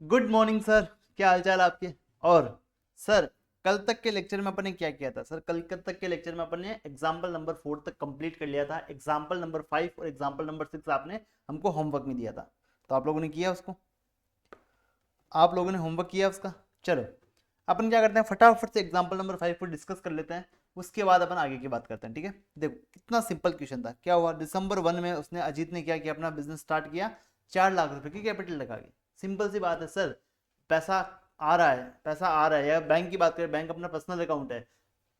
Good morning sir. क्या हाल चाल आपके। और सर, कल तक के लेक्चर में अपन ने क्या किया था सर? कल तक के लेक्चर में अपन ने एग्जाम्पल नंबर 4 तक कंप्लीट कर लिया था। एग्जाम्पल नंबर 5 और एग्जाम्पल नंबर 6 आपने हमको होमवर्क में दिया था, तो आप लोगों ने किया उसको? आप लोगों ने होमवर्क किया उसका? चलो, अपन क्या करते हैं, फटाफट से एग्जाम्पल नंबर 5 को डिस्कस कर लेते हैं। उसके बाद अपन आगे की बात करते हैं, ठीक है? देखो कितना सिंपल क्वेश्चन था। क्या हुआ, दिसंबर 1 में उसने, अजीत ने क्या किया, अपना बिजनेस स्टार्ट किया 4 लाख रुपए की कैपिटल लगा के। सिंपल सी बात है सर, पैसा आ रहा है, पैसा आ रहा है। या बैंक की बात करें, बैंक अपना पर्सनल अकाउंट है।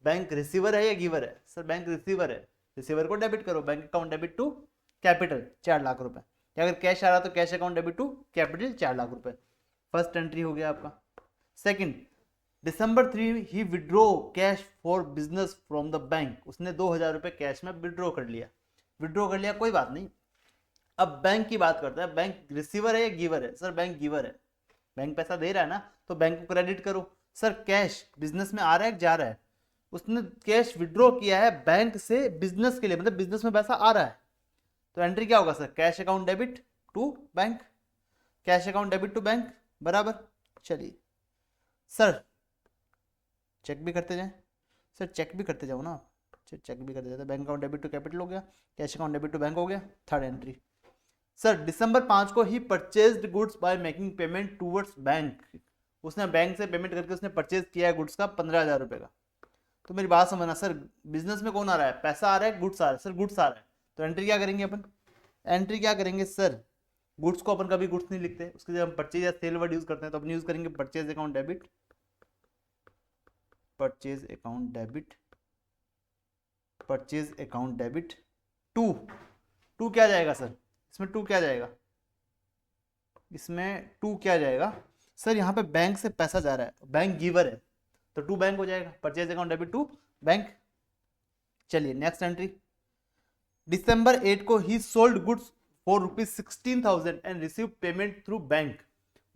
बैंक रिसीवर है या गिवर है? सर बैंक रिसीवर है। रिसीवर को डेबिट करो, bank account debit to capital 4 lakh रुपए। या अगर कैश आ रहा तो cash account debit to capital 4 lakh रुपए। फर्स्ट एंट्री हो गया आपका। सेकंड, दिसंबर 3 ही withdraw cash for business from the bank. उसने 2,000 रुपए कैश में विड्रॉ कर लिया। विड्रॉ कर लिया, कोई बात नहीं। अब बैंक की बात करते हैं। बैंक रिसीवर है या गिवर है? सर बैंक गिवर है। बैंक पैसा दे रहा है ना, तो बैंक को क्रेडिट करो। सर कैश बिजनेस में आ रहा है, जा रहा है? उसने कैश विड्रॉ किया है बैंक से बिजनेस के लिए, मतलब बिजनेस में पैसा आ रहा है। तो एंट्री क्या होगा sir? Cash account debit to bank. Cash account debit to bank बराबर। चलिए सर, चेक भी करते जाएं। सर चेक भी करते जाओ ना आप। चेक भी करते जाते। Bank account debit to capital हो गया, cash account debit to bank हो गया। थर्ड एंट्री, सर दिसंबर 5 को ही purchased goods by making payment towards bank. उसने बैंक से पेमेंट करके उसने परचेज किया है गुड्स का 15,000 रुपए का। तो मेरी बात समझना सर, बिजनेस में कौन आ रहा है? पैसा आ रहा है, गुड्स आ रहा है। सर गुड्स आ रहा है, तो एंट्री क्या करेंगे अपन? एंट्री क्या करेंगे सर? गुड्स को अपन कभी गुड्स नहीं लिखते, उसके जब हम परचेज या सेल वर्ड यूज करते हैं तो अपन यूज करेंगे purchase account debit. Purchase account debit, purchase account debit to. To क्या जाएगा सर इसमें? टू क्या जाएगा इसमें? टू क्या जाएगा सर? यहाँ पे बैंक से पैसा जा रहा है, बैंक गिवर है, तो टू बैंक हो जाएगा। Purchase account debit to bank. चलिए नेक्स्ट एंट्री, दिसंबर 8 को ही sold goods for ₹16,000 and receive payment through bank.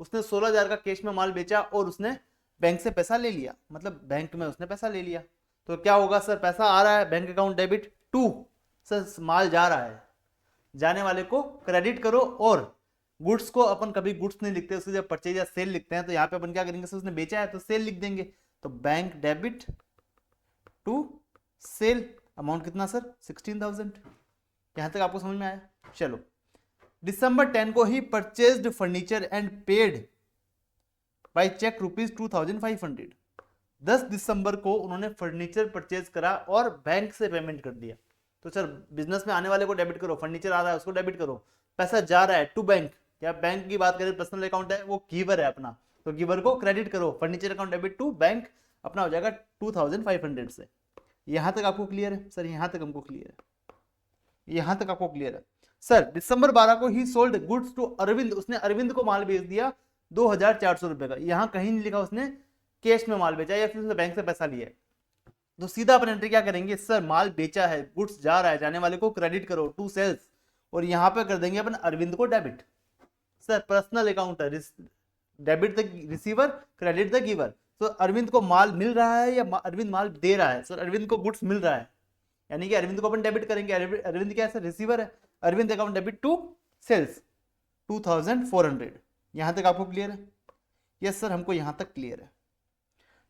उसने 16,000 का कैश में माल बेचा और उसने बैंक से पैसा ले लिया, मतलब बैंक में उसने पैसा ले लिया। तो क्या होगा सर? पैसा आ रहा है, bank account debit to. Sir माल जा रहा है, जाने वाले को क्रेडिट करो। और गुड्स को अपन कभी गुड्स नहीं लिखते, उसके जब परचेज या सेल लिखते हैं तो यहाँ पे अपन क्या करेंगे सर? उसने बेचा है तो सेल लिख देंगे। तो bank debit to sale. Amount कितना सर? 16,000। यहां तक आपको समझ में आया? चलो, दिसंबर 10 को ही purchased furniture and paid by cheque ₹2,500। 10 दिसंबर को उन्होंने फर्नीचर परचेज करा और बैंक से पेमेंट कर दिया। तो सर बिजनेस में आने वाले को डेबिट करो, फर्नीचर आ रहा है उसको डेबिट करो, पैसा जा रहा है टू बैंक। या बैंक की बात करें, पर्सनल अकाउंट है, वो गिवर है अपना, तो गिवर को क्रेडिट करो। Furniture account debit to bank, अपना हो जाएगा 2,500 से। यहां तक आपको क्लियर है सर? यहां तक हमको क्लियर है, यहां तक आपको क्लियर है? सर दिसंबर 12 को ही सोल्ड गुड्स टू अरविंद। उसने अरविंद को माल बेच दिया 2,400 रुपए का। यहां कहीं नहीं लिखा उसने कैश में माल बेचा या फिर उसने बैंक से पैसा लिया। तो सीधा अपन एंट्री क्या करेंगे सर? माल बेचा है, गुड्स जा रहा है, जाने वाले को क्रेडिट करो टू सेल्स, और यहां पे कर देंगे अपन अरविंद को डेबिट। सर पर्सनल अकाउंट है, debit the receiver, credit the giver. तो अरविंद को माल मिल रहा है या अरविंद माल दे रहा है? सर अरविंद को गुड्स मिल रहा है, यानी कि अरविंद को अपन डेबिट करेंगे। अरविंद क्या है सर? रिसीवर है। Arvind account debit to sales 2,400। यहां तक आपको क्लियर है? यस सर, हमको यहां तक क्लियर है।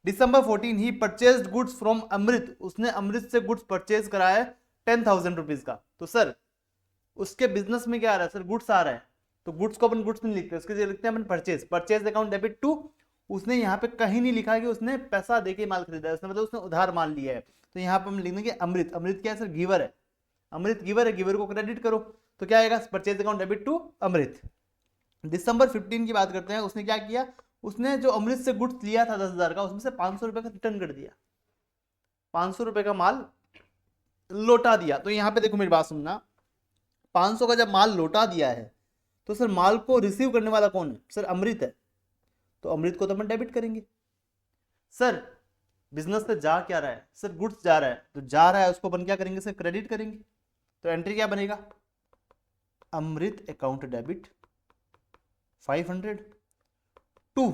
दिसंबर 14 ही परचेज्ड गुड्स फ्रॉम अमृत। उसने अमृत से गुड्स परचेज करा है 10,000 रुपीज का। तो सर उसके बिजनेस में क्या आ रहा है सर? गुड्स आ रहा है, तो गुड्स को अपन गुड्स नहीं लिखते, उसके लिए लिखते हैं अपन purchase. Purchase account debit to. उसने यहाँ पे कहीं नहीं लिखा कि उसने पैसा देके माल खरीदा है, उसने मतलब उसने उधार माल लिया है। तो यहाँ पे हम लिख देंगे अमृत। अमृत क्या है सर? गिवर है। अमृत गिवर है, गिवर को क्रेडिट करो। तो क्या आएगा? परचेज अकाउंट डेबिट टू अमृत। दिसंबर 15 की बात करते हैं। उसने क्या किया? उसने जो अमृत से गुड्स लिया था 10,000 का, उसमें से 500 रुपए का रिटर्न कर दिया। 500 रुपए का माल लौटा दिया। तो यहां पे देखो मेरी बात सुनना, 500 का जब माल लौटा दिया है तो सर माल को रिसीव करने वाला कौन है? सर अमृत है, तो अमृत को तो अपन डेबिट करेंगे। सर बिजनेस से जा क्या रहा है? सर गुड्स जा रहा है, तो जा रहा है उसको अपन क्या करेंगे सर? क्रेडिट करेंगे। तो एंट्री क्या बनेगा? अमृत अकाउंट डेबिट 500 टू।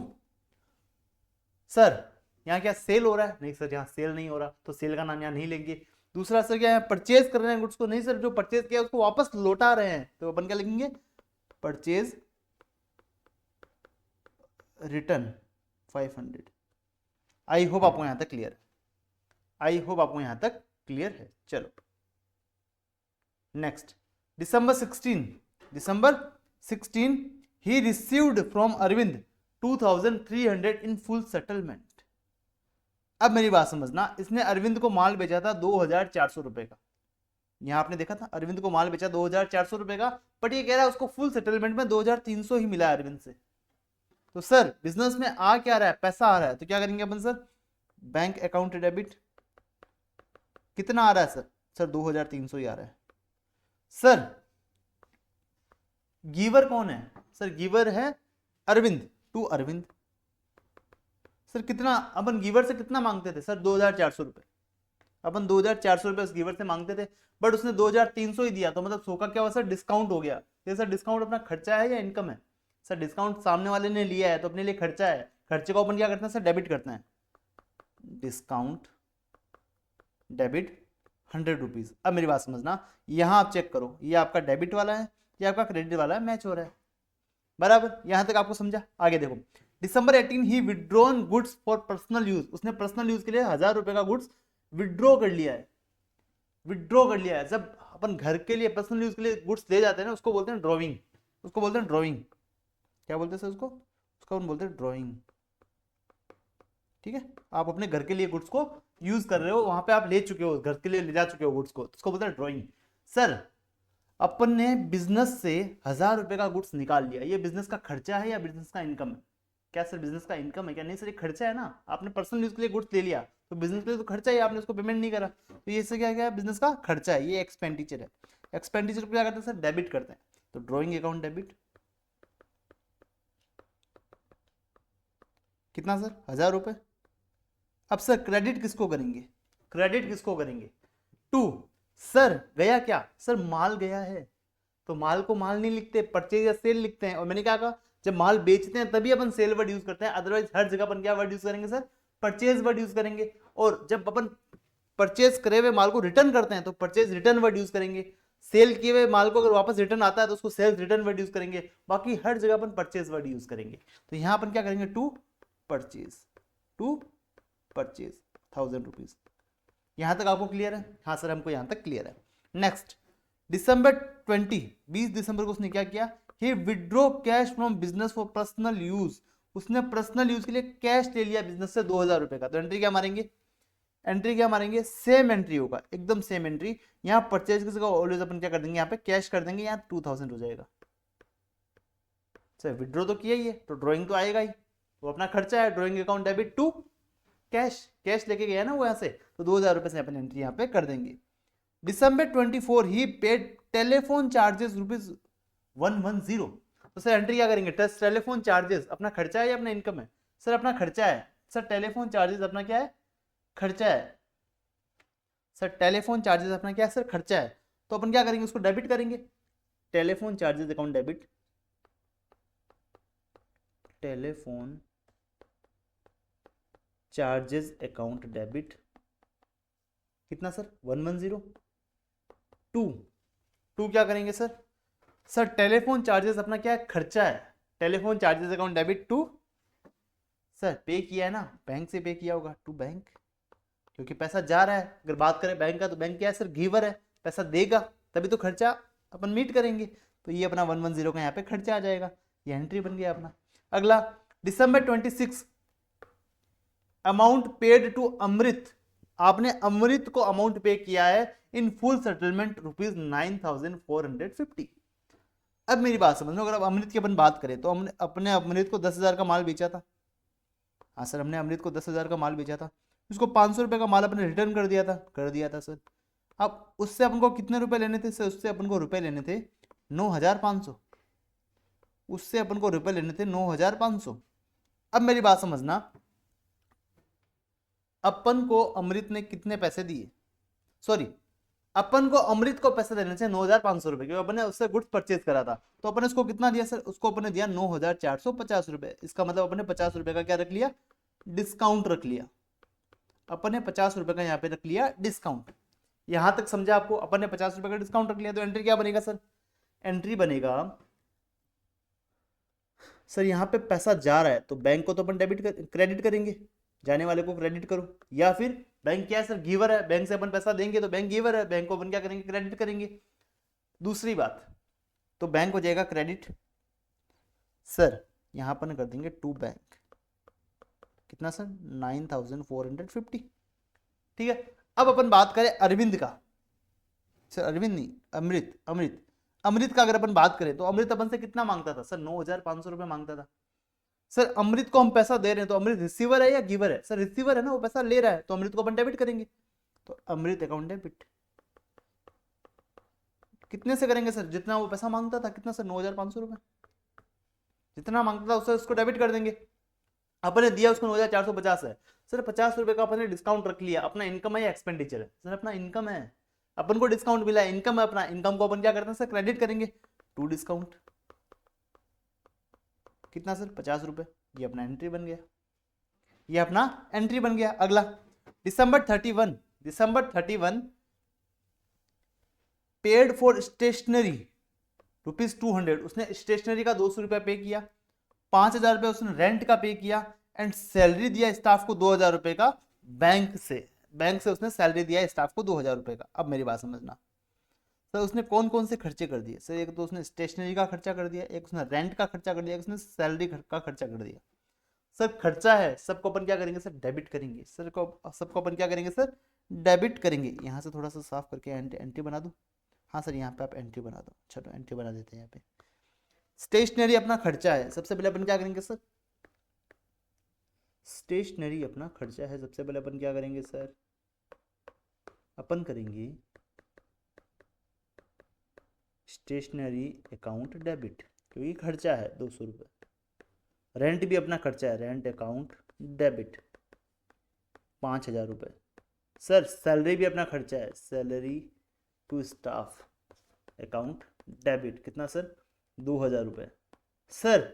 सर यहाँ क्या सेल हो रहा है? नहीं सर, यहाँ सेल नहीं हो रहा, तो सेल का नाम यहाँ नहीं लेंगे। दूसरा सर क्या है? परचेज कर रहे हैं गुड्स को? नहीं सर, जो परचेज किया उसको वापस लौटा रहे हैं, तो अपन क्या लिखेंगे? Purchase return 500। आई होप आपको यहां तक क्लियर है, आई होप आपको यहां तक क्लियर है। चलो next, December 16 he received from Arvind 2300 in full settlement। अब मेरी बात समझना, इसने अरविंद को माल बेचा था 2400 रुपए का। यहां आपने देखा था अरविंद को माल बेचा 2400 रुपए का, बट ये कह रहा है उसको फुल सेटलमेंट में 2300 ही मिला अरविंद से। तो सर बिजनेस में आ क्या रहा है, पैसा आ रहा है, तो क्या करेंगे अपन सर, बैंक अकाउंट डेबिट। कितना आ रहा है सर, सर 2300 ही आ रहा है। सर गिवर कौन है, सर गिवर है अरविंद, टू अरविंद। सर कितना, अपन गिवर से कितना मांगते थे सर, 2400 रुपए। अपन 2400 रुपए उस गिवर से मांगते थे, बट उसने 2300 ही दिया, तो मतलब 100 का क्या हुआ सर, डिस्काउंट हो गया। ये सर डिस्काउंट अपना खर्चा है या इनकम है, सर डिस्काउंट सामने वाले ने लिया है तो अपने लिए खर्चा है, खर्चे को अपन क्या करते हैं सर, डेबिट करते हैं। Discount debit 100 rupees. अब मेरी बात समझना, यहां आप चेक करो, ये आपका डेबिट वाला है, ये आपका क्रेडिट वाला है, मैच हो रहा है बराबर। यहां तक आपको समझा, आगे देखो। December 18 he withdrawn goods for personal use, उसने पर्सनल यूज के लिए 1000 रुपए का गुड्स विड्रॉ कर लिया है, विड्रॉ कर लिया है। जब अपन घर के लिए पर्सनल यूज के लिए गुड्स ले जाते हैं ना, उसको बोलते हैं ड्रॉइंग, उसको बोलते हैं ड्रॉइंग। क्या बोलते हैं सर उसको, उसको अपन बोलते हैं ड्रॉइंग। ठीक है, आप अपने घर के लिए गुड्स को यूज कर रहे हो, वहां पे आप ले चुके हो, घर के लिए ले जा चुके हो गुड्स को, उसको बोलते हैं ड्रॉइंग। सर अपन ने बिजनेस से 1000 रुपए का गुड्स निकाल लिया, ये बिजनेस का खर्चा है या बिजनेस का इनकम है? क्या सर बिजनेस का इनकम है क्या? नहीं सर, ये खर्चा है ना, आपने पर्सनल यूज के लिए गुड्स ले लिया तो बिजनेस के लिए तो खर्चा ही, आपने उसको पेमेंट नहीं करा, तो ये से क्या है, बिजनेस का खर्चा है, ये एक्सपेंडिचर है। एक्सपेंडिचर को क्या करते हैं सर, डेबिट करते हैं, तो ड्रॉइंग अकाउंट डेबिट। कितना सर, 1000 रुपए। अब सर क्रेडिट किसको करेंगे, क्रेडिट किसको करेंगे, टू। सर गया क्या, सर माल गया है, तो माल को माल नहीं लिखते, परचेज या सेल लिखते हैं। और मैंने क्या कहा, जब माल बेचते हैं तभी अपन सेल वर्ड यूज करते हैं, अदरवाइज हर जगह अपन क्या वर्ड यूज करेंगे सर, परचेज वर्ड यूज करेंगे। और जब अपन परचेज करे हुए माल को रिटर्न करते हैं तो परचेज रिटर्न वर्ड यूज करेंगे। सेल किए हुए माल को अगर वापस रिटर्न आता है तो उसको सेल्स रिटर्न वर्ड यूज करेंगे। बाकी हर जगह अपन परचेज वर्ड यूज करेंगे। तो यहां अपन क्या करेंगे, to purchase, to purchase 1000 rupees. यहां तक आपको क्लियर है? हाँ सर हमको यहां तक क्लियर है। नेक्स्ट, December 20 दिसंबर को उसने क्या किया, he withdraw cash from business for personal use. उसने पर्सनल यूज के लिए कैश ले लिया बिजनेस से 2000 रुपए का। तो एंट्री क्या मारेंगे, एंट्री क्या मारेंगे, सेम एंट्री होगा, एकदम सेम एंट्री। यहाँ परचेज की जगह ऑलवेज अपन क्या कर देंगे, यहाँ पे कैश कर देंगे, यहाँ 2000 हो जाएगा। सर विड्रॉ तो किया ही है तो ड्रॉइंग तो आएगा ही, वो अपना खर्चा है, drawing account debit to cash, cash लेके गया ना वो यहाँ से, तो 2000 रुपए से अपन एंट्री यहाँ पे कर देंगे। December 24 ही पेड टेलीफोन चार्जेस ₹110। तो सर एंट्री क्या करेंगे, टेलीफोन चार्जेस अपना खर्चा है या अपना इनकम है? सर अपना खर्चा है। सर टेलीफोन चार्जेस अपना क्या है, खर्चा है। सर टेलीफोन चार्जेस अपना क्या है सर, खर्चा है। तो अपन क्या करेंगे, उसको डेबिट करेंगे, telephone charges account debit, telephone charges account debit. कितना सर, 110। टू क्या करेंगे सर, सर टेलीफोन चार्जेस अपना क्या है, खर्चा है, telephone charges account debit to. Sir पे किया है ना, बैंक से पे किया होगा, टू बैंक, क्योंकि पैसा जा रहा है। अगर बात करें बैंक का तो बैंक क्या है सर, गिवर है, पैसा देगा तभी तो खर्चा अपन मीट करेंगे। तो ये अपना 110 का यहाँ पे खर्चा आ जाएगा, ये एंट्री बन गया अपना। अगला December 26 अमाउंट पेड टू अमृत। आपने अमृत को अमाउंट पे किया है इन फुल सेटलमेंट ₹9450। अब मेरी बात समझ लो, अगर अब अमृत की अपन बात करें तो हमने अपने अमृत को 10,000 का माल बेचा था। हाँ सर हमने अमृत को 10,000 का माल बेचा था, उसको 500 रुपए का माल अपने रिटर्न कर दिया था, कर दिया था सर। अब उससे अपन को कितने रुपए लेने थे सर, उससे अपन को रुपए लेने थे 9,500, उससे अपन को रुपए लेने थे 9,500। अब मेरी बात समझना, अपन को अमृत ने कितने पैसे दिए, सॉरी अपन को अमृत को पैसे देने से 9,500 रुपए, क्योंकि अपन ने उससे गुड्स परचेज करा था। तो अपन ने उसको कितना दिया सर, उसको अपन ने दिया 9,450 रुपए। इसका मतलब अपन ने 50 रुपए का क्या रख लिया, डिस्काउंट रख लिया। अपन ने 50 रुपए का यहाँ पे रख लिया डिस्काउंट। यहां तक समझा आपको, अपन ने 50 रुपए का डिस्काउंट रख लिया। तो एंट्री क्या बनेगा सर, एंट्री बनेगा सर यहाँ पे पैसा जा रहा है तो बैंक को तो अपन क्रेडिट करेंगे, जाने वाले को क्रेडिट करो, या फिर बैंक क्या है सर, गिवर है, बैंक से अपन पैसा देंगे तो बैंक गिवर है, बैंक को अपन क्या करेंगे, क्रेडिट करेंगे। दूसरी बात, तो बैंक हो जाएगा क्रेडिट। सर यहाँ अपन कर देंगे टू बैंक, कितना सर, 9450। ठीक है, अब अपन बात करें अरविंद का। सर अरविंद नहीं, अमृत, अमृत का अगर अपन बात करें तो अमृत अपन से कितना मांगता था सर, 9500 रुपए मांगता था। सर अमृत को हम पैसा दे रहे हैं तो अमृत रिसीवर है या गिवर है, सर रिसीवर है ना, वो पैसा ले रहा है तो अमृत को अपन डेबिट करेंगे, तो अमृत अकाउंट डेबिट। कितने से करेंगे सर, जितना वो पैसा मांगता था, कितना सर, 9500 रुपए, जितना मांगता था उससे उसको डेबिट कर देंगे। अपने दिया उसको 9450 है, सर 50 रुपए का अपने डिस्काउंट रख लिया, अपना इनकम है या एक्सपेंडिचर है, सर अपना इनकम है, अपन को डिस्काउंट मिला है, इनकम है अपना, इनकम को अपन क्या करते हैं सर, क्रेडिट करेंगे, टू डिस्काउंट, कितना सर, 50 रुपए, ये अपना एंट्री बन गया, ये अपना एंट्री बन गया। अगला दिसंबर 31 पेड फॉर स्टेशनरी ₹200, उसने स्टेशनरी का 200 रुपया पे किया, 5000 रुपये उसने रेंट का पे किया, एंड सैलरी दिया स्टाफ को 2000 रुपये का, बैंक से उसने सैलरी दिया स्टाफ को 2000 रुपये का। अब मेरी बात समझना सर, उसने कौन कौन से खर्चे कर दिए सर, एक तो उसने स्टेशनरी का खर्चा कर दिया, एक उसने रेंट का खर्चा कर दिया, एक उसने सैलरी का खर्चा कर दिया। सर खर्चा है, सबको अपन क्या करेंगे सर, डेबिट करेंगे, सबको अपन क्या करेंगे सर, डेबिट करेंगे। यहाँ से थोड़ा सा साफ करके एंट्री बना दूँ, हाँ सर यहाँ पे आप एंट्री बना दो, चलो एंट्री बना देते हैं। यहाँ पे स्टेशनरी अपना खर्चा है, सबसे पहले अपन क्या करेंगे सर, स्टेशनरी अपना खर्चा है, सबसे पहले अपन क्या करेंगे सर, अपन करेंगे स्टेशनरी अकाउंट डेबिट, क्योंकि खर्चा है 200 रुपये। रेंट भी अपना खर्चा है, रेंट अकाउंट डेबिट 5000 रुपये। सर सैलरी भी अपना खर्चा है, salary to staff account debit, कितना सर, 2000 रुपये। सर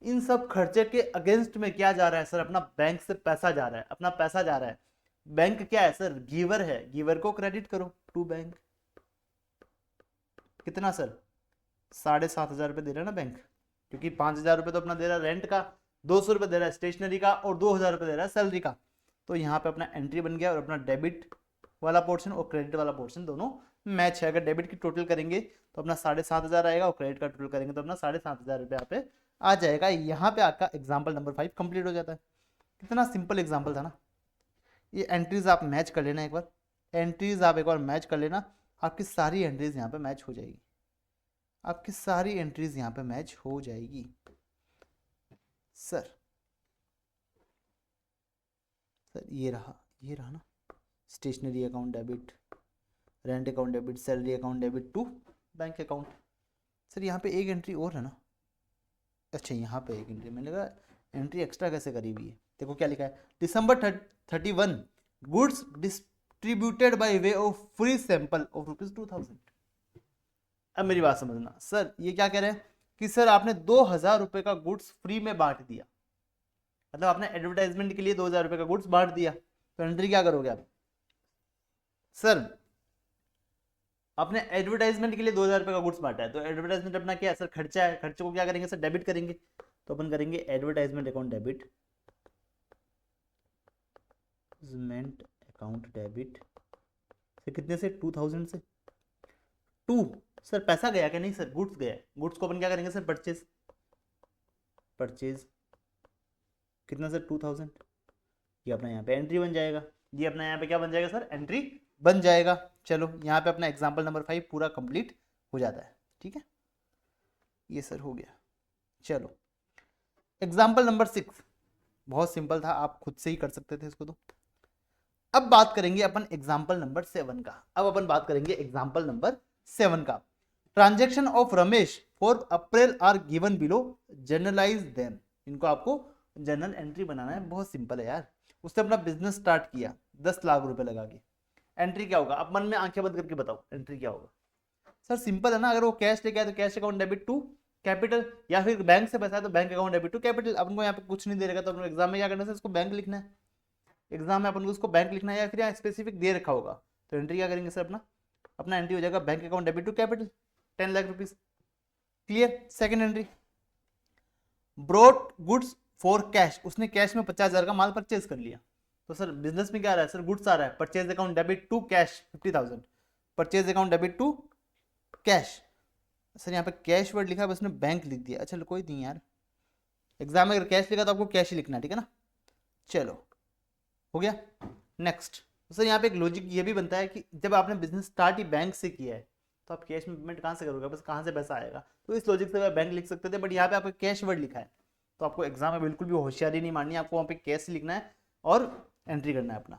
इन सब खर्चे के अगेंस्ट में क्या जा रहा है सर, अपना बैंक से पैसा जा रहा है, अपना पैसा जा रहा है। बैंक क्या है सर, गिवर है, गिवर को क्रेडिट करो, टू बैंक, कितना सर, 7500 रुपये दे रहा है ना बैंक, क्योंकि 5000 रुपये तो अपना दे रहा है रेंट का, 200 रुपये दे रहा है स्टेशनरी का, और 2000 रुपये दे रहा है सैलरी का। तो यहाँ पे अपना एंट्री बन गया, और अपना डेबिट वाला पोर्शन और क्रेडिट वाला पोर्शन दोनों मैच है। अगर डेबिट की टोटल करेंगे तो अपना 7500 आएगा, और क्रेडिट का टोटल करेंगे तो अपना 7500 रुपये यहाँ पे आ जाएगा। यहाँ पे आपका एग्जाम्पल नंबर 5 कंप्लीट हो जाता है। कितना सिंपल एग्जाम्पल था ना। ये एंट्रीज आप मैच कर लेना एक बार, एंट्रीज आप एक बार मैच कर लेना, आपकी सारी एंट्रीज यहाँ पे मैच हो जाएगी, आपकी सारी एंट्रीज यहाँ पे मैच हो जाएगी। सर ये रहा ना, stationery account debit, rent account debit, salary account debit to bank account. Sir यहाँ पे एक एंट्री और है ना, अच्छा यहाँ पे एक एंट्री, मैंने कहा एंट्री एक्स्ट्रा कैसे करी हुई है। देखो क्या लिखा है, दिसंबर 31 goods distributed by way of free sample of ₹2000। अब मेरी बात समझना सर, ये क्या कह रहे हैं कि सर आपने 2000 रुपये का गुड्स फ्री में बांट दिया, मतलब आपने एडवर्टाइजमेंट के लिए 2000 रुपये का गुड्स बांट दिया, तो एंट्री क्या करोगे आप सर, आपने एडवर्टाइजमेंट के लिए 2000 रुपये का गुड्स बांटा है, तो एडवर्टाइजमेंट अपना क्या है सर, खर्चा है, खर्चे को क्या करेंगे सर, डेबिट करेंगे। तो अपन करेंगे advertisement account debit, advertisement account debit से कितने से, 2000 से। टू सर पैसा गया क्या, नहीं सर गुड्स गया, गुड्स को अपन क्या करेंगे सर, परचेज कितना सर, 2000। ये अपना यहाँ पे एंट्री बन जाएगा, ये अपना यहाँ पे क्या बन जाएगा सर, एंट्री बन जाएगा। चलो यहाँ पे अपना एग्जाम्पल नंबर 5 पूरा कंप्लीट हो जाता है। ठीक है, ये सर हो गया। चलो एग्जाम्पल नंबर 6 बहुत सिंपल था, आप खुद से ही कर सकते थे इसको। तो अब बात करेंगे अपन एग्जाम्पल नंबर 7 का। अब अपन बात करेंगे एग्जाम्पल नंबर 7 का। Transaction of Ramesh for April are given below, journalise them. इनको आपको जर्नल एंट्री बनाना है, बहुत सिंपल है यार। उसने अपना बिजनेस स्टार्ट किया 10 लाख रुपए लगा के, एंट्री क्या होगा, अब मन में आंखें बंद करके बताओ एंट्री क्या होगा। सर सिंपल है ना, अगर वो कैश लेके आए तो cash account debit to capital, या फिर बैंक से पैसा है तो bank account debit to capital. अपन को यहाँ पे कुछ नहीं दे रखा, तो अपन एग्जाम में क्या करना है, इसको बैंक लिखना है, एग्जाम में अपन को उसको बैंक लिखना है, या फिर यहाँ स्पेसिफिक दे रखा होगा। तो एंट्री क्या करेंगे सर, अपना एंट्री हो जाएगा bank account debit to capital 10 lakh rupees. Clear. Second entry, brought goods for cash, उसने कैश में 50,000 का माल परचेज कर लिया। तो सर बिजनेस में क्या आ रहा है सर, गुड्स आ रहा है, purchase account debit to cash 50,000, purchase account debit to cash. Sir यहाँ पे कैश वर्ड लिखा है, बस उसने बैंक लिख दिया। अच्छा कोई नहीं यार, एग्जाम में अगर कैश लिखा तो आपको कैश ही लिखना है, ठीक है ना। चलो हो गया। नेक्स्ट सर यहाँ पे एक लॉजिक ये भी बनता है कि जब आपने बिजनेस स्टार्ट ही बैंक से किया है तो आप कैश में पेमेंट कहाँ से करोगे, बस कहाँ से पैसा आएगा। तो इस लॉजिक से बैंक लिख सकते थे, बट यहाँ पे आपको कैश वर्ड लिखा है तो आपको एग्जाम में बिल्कुल भी होशियारी नहीं माननी है, आपको वहाँ पे कैश लिखना है और एंट्री करना है अपना।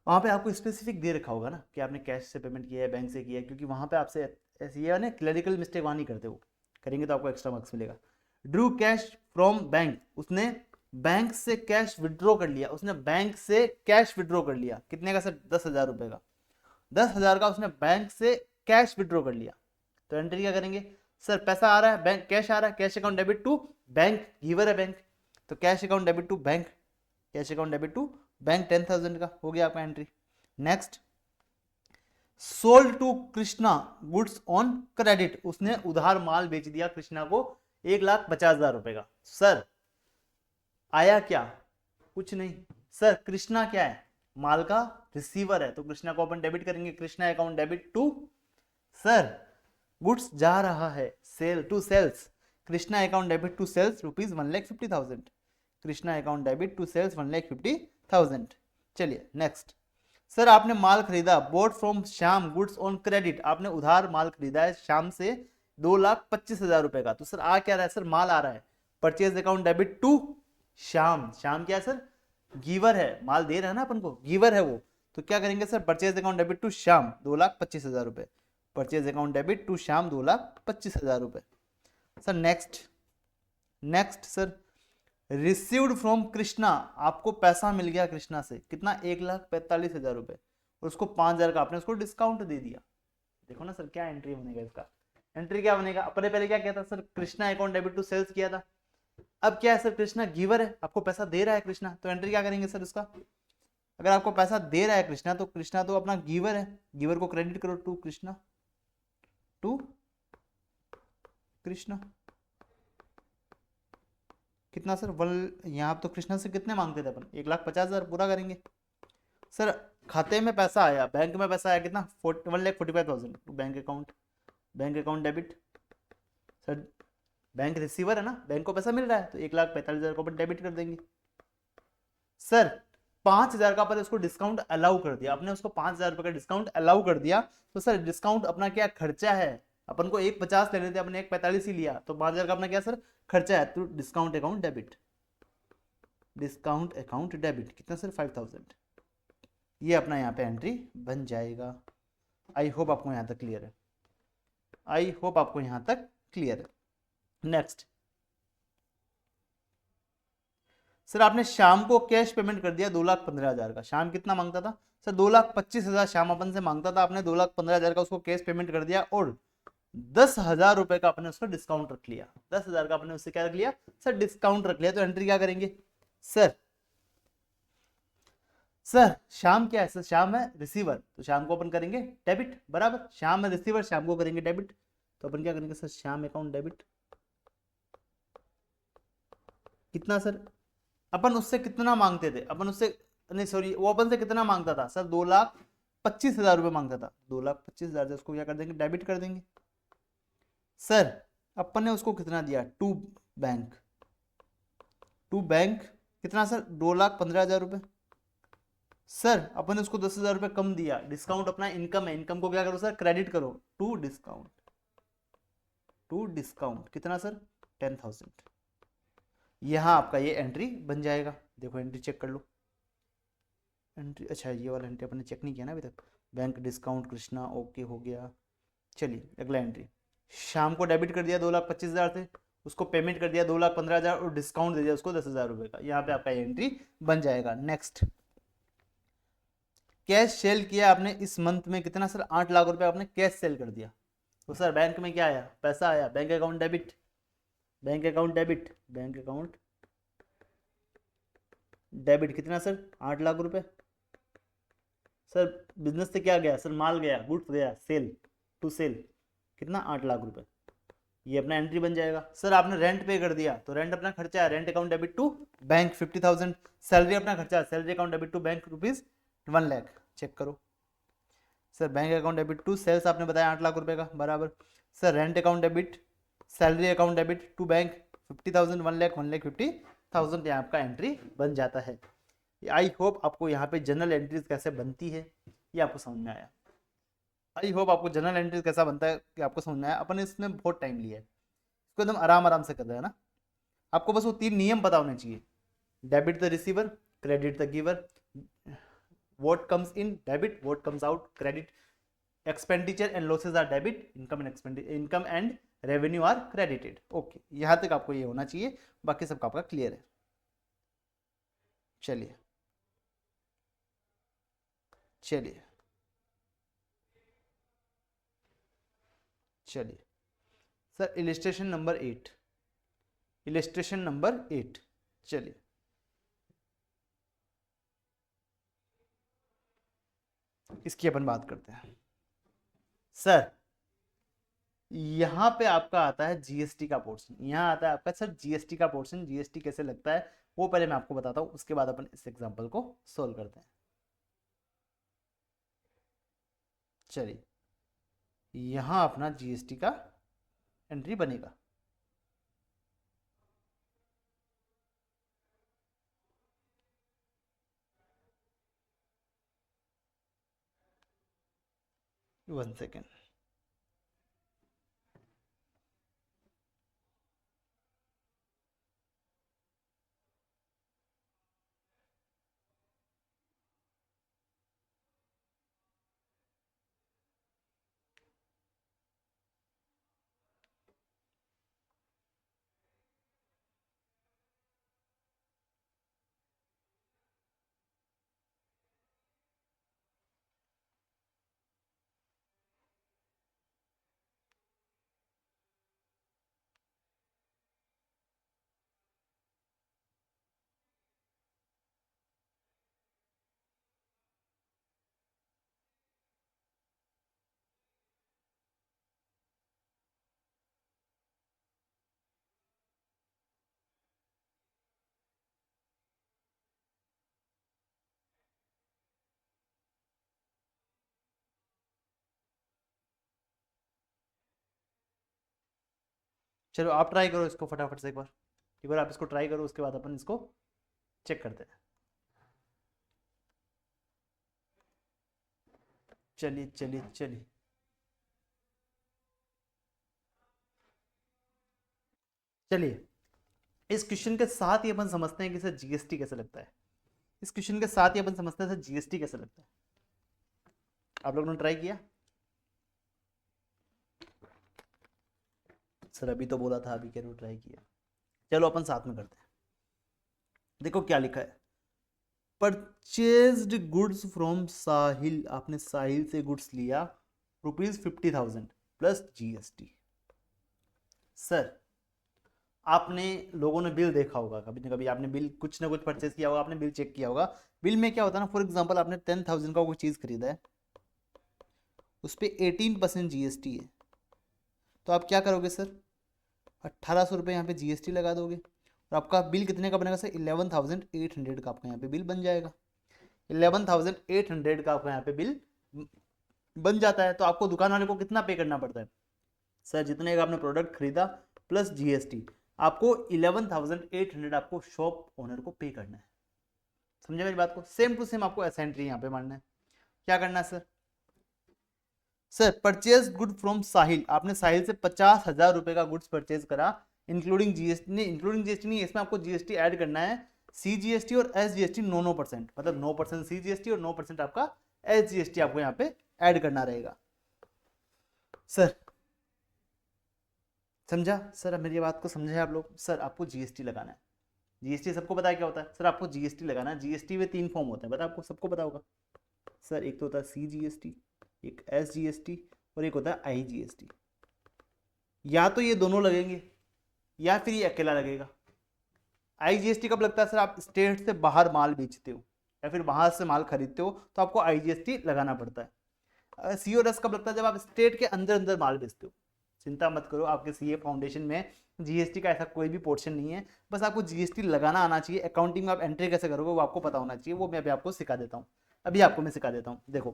वहाँ पे आपको स्पेसिफिक दे रखा होगा ना कि आपने कैश से पेमेंट किया है, बैंक से किया है, क्योंकि वहाँ पे आपसे ऐसी है ना क्लरिकल मिस्टेक वहाँ नहीं करते, वो करेंगे तो आपको एक्स्ट्रा मार्क्स मिलेगा। ड्रू कैश फ्रॉम बैंक, उसने बैंक से कैश विड्रॉ कर लिया, उसने बैंक से कैश विड्रॉ कर लिया। कितने का सर, 10,000 रुपए का, 10,000 का उसने बैंक से कैश विड्रॉ कर लिया। तो एंट्री क्या करेंगे सर, पैसा आ रहा है, बैंक कैश आ रहा है, cash account debit to bank, giver है बैंक, तो cash account debit to bank, cash account debit to bank 10,000 का हो गया आपका entry. Next, sold to Krishna goods on credit, उसने उधार माल बेच दिया कृष्णा को 1,50,000 रुपए का। सर आया क्या, कुछ नहीं। सर कृष्णा क्या है, माल का रिसीवर है, तो कृष्णा को अपन डेबिट करेंगे, Krishna account debit to. Sir goods जा रहा है sale to sales, Krishna account debit to sales rupees 1,50,000, Krishna account debit to sales 1,50,000। चलिए नेक्स्ट, सर आपने माल खरीदा, bought from Shyam goods on credit, आपने उधार माल खरीदा है श्याम से 2,25,000 रुपए का। तो सर आ क्या रहा है सर, माल आ रहा है, purchase account debit to Shyam, Shyam क्या है सर, गिवर है, माल दे रहा है ना अपन को, गिवर है वो। तो क्या करेंगे sir, purchase account debit to Shyam 2,25,000 rupees, purchase account debit to Shyam 2,25,000 rupees. Sir next, next sir, received from Krishna, आपको पैसा मिल गया कृष्णा से, कितना, 1,45,000 रुपए, और उसको 5,000 का आपने उसको डिस्काउंट दे दिया। देखो ना सर क्या एंट्री बनेगा इसका, एंट्री क्या बनेगा, अपने पहले क्या किया था sir, Krishna account debit to sales किया था, अब क्या है सर, कृष्णा गिवर है, आपको पैसा दे रहा है कृष्णा, तो एंट्री क्या करेंगे सर इसका, अगर आपको पैसा दे रहा है कृष्णा तो कृष्णा तो अपना गिवर है, गिवर को क्रेडिट करो टू कृष्णा, टू कृष्णा। कितना सर, यहाँ तो कृष्णा से कितने मांगते थे अपन, 1,50,000 पूरा करेंगे। सर खाते में पैसा आया, बैंक में पैसा आया कितना, 1,45,000 to bank account, bank account debit. Sir bank receiver है ना, बैंक को पैसा मिल रहा है, तो 1,45,000 को अपन डेबिट कर देंगे। सर 5,000 का अपन उसको डिस्काउंट अलाउ कर दिया, आपने उसको 5,000 रुपए का डिस्काउंट अलाउ कर दिया, तो सर डिस्काउंट अपना क्या खर्चा है, अपन को 1,50 लेने थे, अपने 1,45 ही लिया, तो 5,000 का अपना क्या सर खर्चा है, तो discount account debit, discount account debit कितना सर 5,000, ये अपना यहाँ पे एंट्री बन जाएगा। आई होप आपको यहाँ तक क्लियर है, आई होप आपको यहाँ तक क्लियर है। नेक्स्ट, सर आपने शाम को कैश पेमेंट कर दिया 2,15,000 का, शाम कितना मांगता था सर, 2,25,000 शाम अपन से मांगता था, आपने 2,15,000 का उसको कैश पेमेंट कर दिया, और 10,000 रुपए का अपने उसका डिस्काउंट रख लिया, 10,000 का अपने उससे क्या रख लिया सर, डिस्काउंट रख लिया। तो एंट्री क्या करेंगे सर, सर शाम क्या है सर, शाम है रिसीवर, तो शाम को अपन करेंगे डेबिट, बराबर, शाम है रिसीवर, शाम को करेंगे डेबिट, तो अपन क्या करेंगे सर, शाम अकाउंट डेबिट, कितना सर, अपन उससे कितना मांगते थे, अपन उससे, नहीं सॉरी, वो अपन से कितना मांगता था सर, 2,25,000 रुपए मांगता था, 2,25,000 से उसको क्या कर देंगे, डेबिट कर देंगे। सर अपन ने उसको कितना दिया, टू बैंक, टू बैंक कितना सर, 2,15,000 रुपए। सर अपन ने उसको 10,000 रुपए कम दिया, डिस्काउंट अपना इनकम है, इनकम को क्या करो सर, क्रेडिट करो टू डिस्काउंट, टू डिस्काउंट कितना सर, 10,000। यहां आपका ये एंट्री बन जाएगा। देखो एंट्री चेक कर लो, एंट्री, अच्छा ये वाला एंट्री अपने चेक नहीं किया ना अभी तक, बैंक डिस्काउंट कृष्णा ओके हो गया। चलिए अगला एंट्री, शाम को डेबिट कर दिया 2,25,000 से, उसको पेमेंट कर दिया 2,15,000 और डिस्काउंट दे दिया उसको 10,000 रुपए का, यहाँ पे आपका एंट्री बन जाएगा। नेक्स्ट, कैश सेल किया आपने इस मंथ में कितना सर, 8 लाख रुपए आपने कैश सेल कर दिया, तो सर बैंक में क्या आया, पैसा आया, bank account debit, bank account debit, bank account debit कितना सर, 8 लाख रुपए। सर बिजनेस से क्या गया सर, माल गया, गुड्स गया, सेल टू सेल, कितना 8 लाख रुपए, ये अपना एंट्री बन जाएगा। सर आपने रेंट पे कर दिया तो रेंट अपना खर्चा है, rent account debit to bank 50,000। Salary अपना खर्चा है, salary account debit to bank rupees 1 lakh. Check करो sir, bank account debit to sales आपने बताया 8 लाख रुपए का बराबर। Sir rent account debit, salary account debit to bank 50,000, 1,50,000 यहाँ आपका एंट्री बन जाता है। आई होप आपको यहाँ पे जनरल एंट्रीज कैसे बनती है ये आपको समझ में आया। आई होप आपको जनरल एंट्रीज कैसा बनता है कि आपको समझ में आया। अपन इसमें बहुत टाइम लिया है, इसको एकदम आराम आराम से कर रहे हैं ना। आपको बस वो 3 नियम पता होने चाहिए, debit the receiver, credit the giver, what comes in debit, what comes out credit, expenditure and losses are debit, income and revenue are credited। Okay यहां तक आपको ये होना चाहिए, बाकी सबका आपका क्लियर है। चलिए चलिए चलिए sir illustration number 8, illustration number 8। चलिए इसकी अपन बात करते हैं। सर यहाँ पे आपका आता है जीएसटी का पोर्शन, यहाँ आता है आपका सर जीएसटी का पोर्शन। जीएसटी कैसे लगता है वो पहले मैं आपको बताता हूँ, उसके बाद अपन इस एग्जांपल को सोल्व करते हैं। चलिए यहाँ अपना जीएसटी का एंट्री बनेगा। वन सेकेंड, चलो आप ट्राई करो इसको फटाफट से एक बार आप इसको ट्राई करो, उसके बाद अपन इसको चेक करते हैं। चलिए चलिए चलिए चलिए इस क्वेश्चन के साथ ही अपन समझते हैं कि सर जीएसटी कैसे लगता है। इस क्वेश्चन के साथ ही अपन समझते हैं सर जीएसटी कैसे लगता है। आप लोगों ने ट्राई किया? सर अभी तो बोला था, अभी कह रहे हो ट्राई किया। चलो अपन साथ में करते हैं। देखो क्या लिखा है, परचेज्ड गुड्स फ्रॉम साहिल, आपने साहिल से गुड्स लिया ₹50,000 प्लस जीएसटी। सर आपने लोगों ने बिल देखा होगा, कभी ना कभी आपने बिल कुछ ना कुछ परचेज किया होगा, आपने बिल चेक किया होगा। बिल में क्या होता है ना, फॉर एग्जांपल आपने 10,000 का कोई चीज़ खरीदा है, उस पर 18% जीएसटी है, तो आप क्या करोगे सर, 1,800 रुपये यहाँ पे जीएसटी लगा दोगे और आपका बिल कितने का बनेगा सर, 11,800 का आपका यहाँ पे बिल बन जाएगा। 11,800 का आपका यहाँ पे बिल बन जाता है। तो आपको दुकान वाले को कितना पे करना पड़ता है सर, जितने का आपने प्रोडक्ट खरीदा प्लस जीएसटी, आपको 11,800 आपको शॉप ओनर को पे करना है। समझे मेरी बात को? सेम टू सेम आपको ऐसा एंट्री यहाँ पे मारना है। क्या करना है sir, sir purchase good from Sahil, आपने साहिल से 50,000 रुपए का गुड्स परचेज करा इंक्लूडिंग जीएसटी, नहीं इंक्लूडिंग जीएसटी नहीं, इसमें आपको जीएसटी ऐड करना है। सीजीएसटी और एसजीएसटी 9%, मतलब 9% सीजीएसटी और 9% आपका एसजीएसटी आपको यहाँ पे ऐड करना रहेगा। सर समझा सर, अब मेरी बात को समझे आप लोग? सर आपको जीएसटी लगाना है। जीएसटी सबको पता है क्या होता है सर, आपको जीएसटी लगाना है। जीएसटी में 3 फॉर्म होते हैं, पता आपको, सबको पता होगा सर। एक तो होता है सीजीएसटी, एक एसजीएसटी और एक होता है आईजीएसटी। या तो ये दोनों लगेंगे या फिर ये अकेला लगेगा। आईजीएसटी कब लगता है सर, आप स्टेट से बाहर माल बेचते हो या फिर बाहर से माल खरीदते हो तो आपको आईजीएसटी लगाना पड़ता है। सी और एस कब लगता है, जब आप स्टेट के अंदर अंदर माल बेचते हो। चिंता मत करो, आपके सीए फाउंडेशन में जीएसटी का ऐसा कोई भी पोर्शन नहीं है, बस आपको जीएसटी लगाना आना चाहिए। अकाउंटिंग में आप एंट्री कैसे करोगे वो आपको पता होना चाहिए, वो मैं अभी आपको सिखा देता हूँ। अभी आपको मैं सिखा देता हूँ। देखो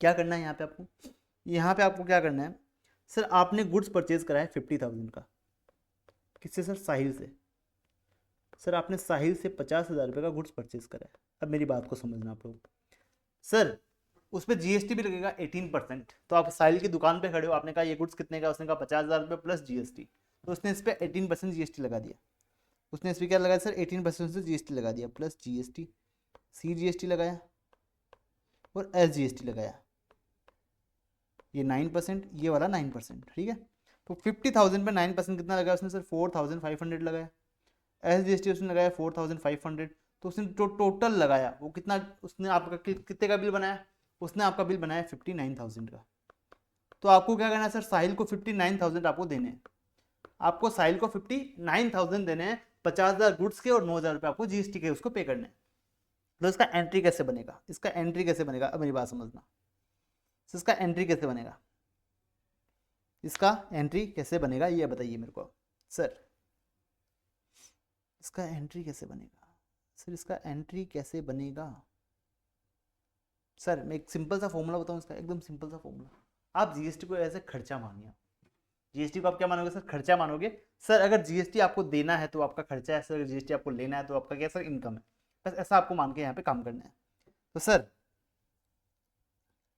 क्या करना है यहाँ पे आपको, यहाँ पे आपको क्या करना है, सर आपने गुड्स परचेज करा है 50,000 का, किससे सर, साहिल से। सर आपने साहिल से 50,000 रुपये का गुड्स परचेज करा है। अब मेरी बात को समझना आप लोग, सर उस पर जीएसटी भी लगेगा 18%। तो आप साहिल की दुकान पे खड़े हो, आपने कहा ये गुड्स कितने का, उसने कहा 50,000 रुपये प्लस जीएसटी, तो उसने इस पर 18% जीएसटी लगा दिया। उसने इस पर क्या लगाया सर, 18% से जीएसटी लगा दिया, प्लस जीएसटी, सी जीएसटी लगाया और एस जीएसटी लगाया, ये 9%, ये वाला 9%, ठीक है। तो 50,000 पे 9% कितना लगाया उसने सर, 4,500 लगाया। एस जीएसटी उसने लगाया 4,500, तो उसने जो टोटल लगाया वो कितना, उसने आपका कितने का बिल बनाया, उसने आपका बिल बनाया 59,000 का। तो आपको क्या करना है सर, साहिल को 59,000 आपको देने हैं, आपको साहिल को 59,000 देने हैं, 50,000 गुड्स के और 9,000 रुपये आपको जीएसटी के उसको पे करने हैं। तो इसका एंट्री कैसे बनेगा, इसका एंट्री कैसे बनेगा, अब मेरी बात समझना, इसका एंट्री कैसे बनेगा, इसका एंट्री कैसे बनेगा ये बताइए मेरे को सर, इसका एंट्री कैसे बनेगा सर, इसका एंट्री कैसे बनेगा सर। मैं एक सिंपल सा फॉर्मूला बताऊं इसका, एकदम सिंपल सा फॉर्मूला। आप जीएसटी को ऐसे खर्चा मानिए, जीएसटी को आप क्या मानोगे सर, खर्चा मानोगे। सर अगर जीएसटी आपको देना है तो आपका खर्चा है, सर अगर जीएसटी आपको लेना है तो आपका क्या सर, इनकम है। बस ऐसा आपको मान के यहाँ पे काम करना है। तो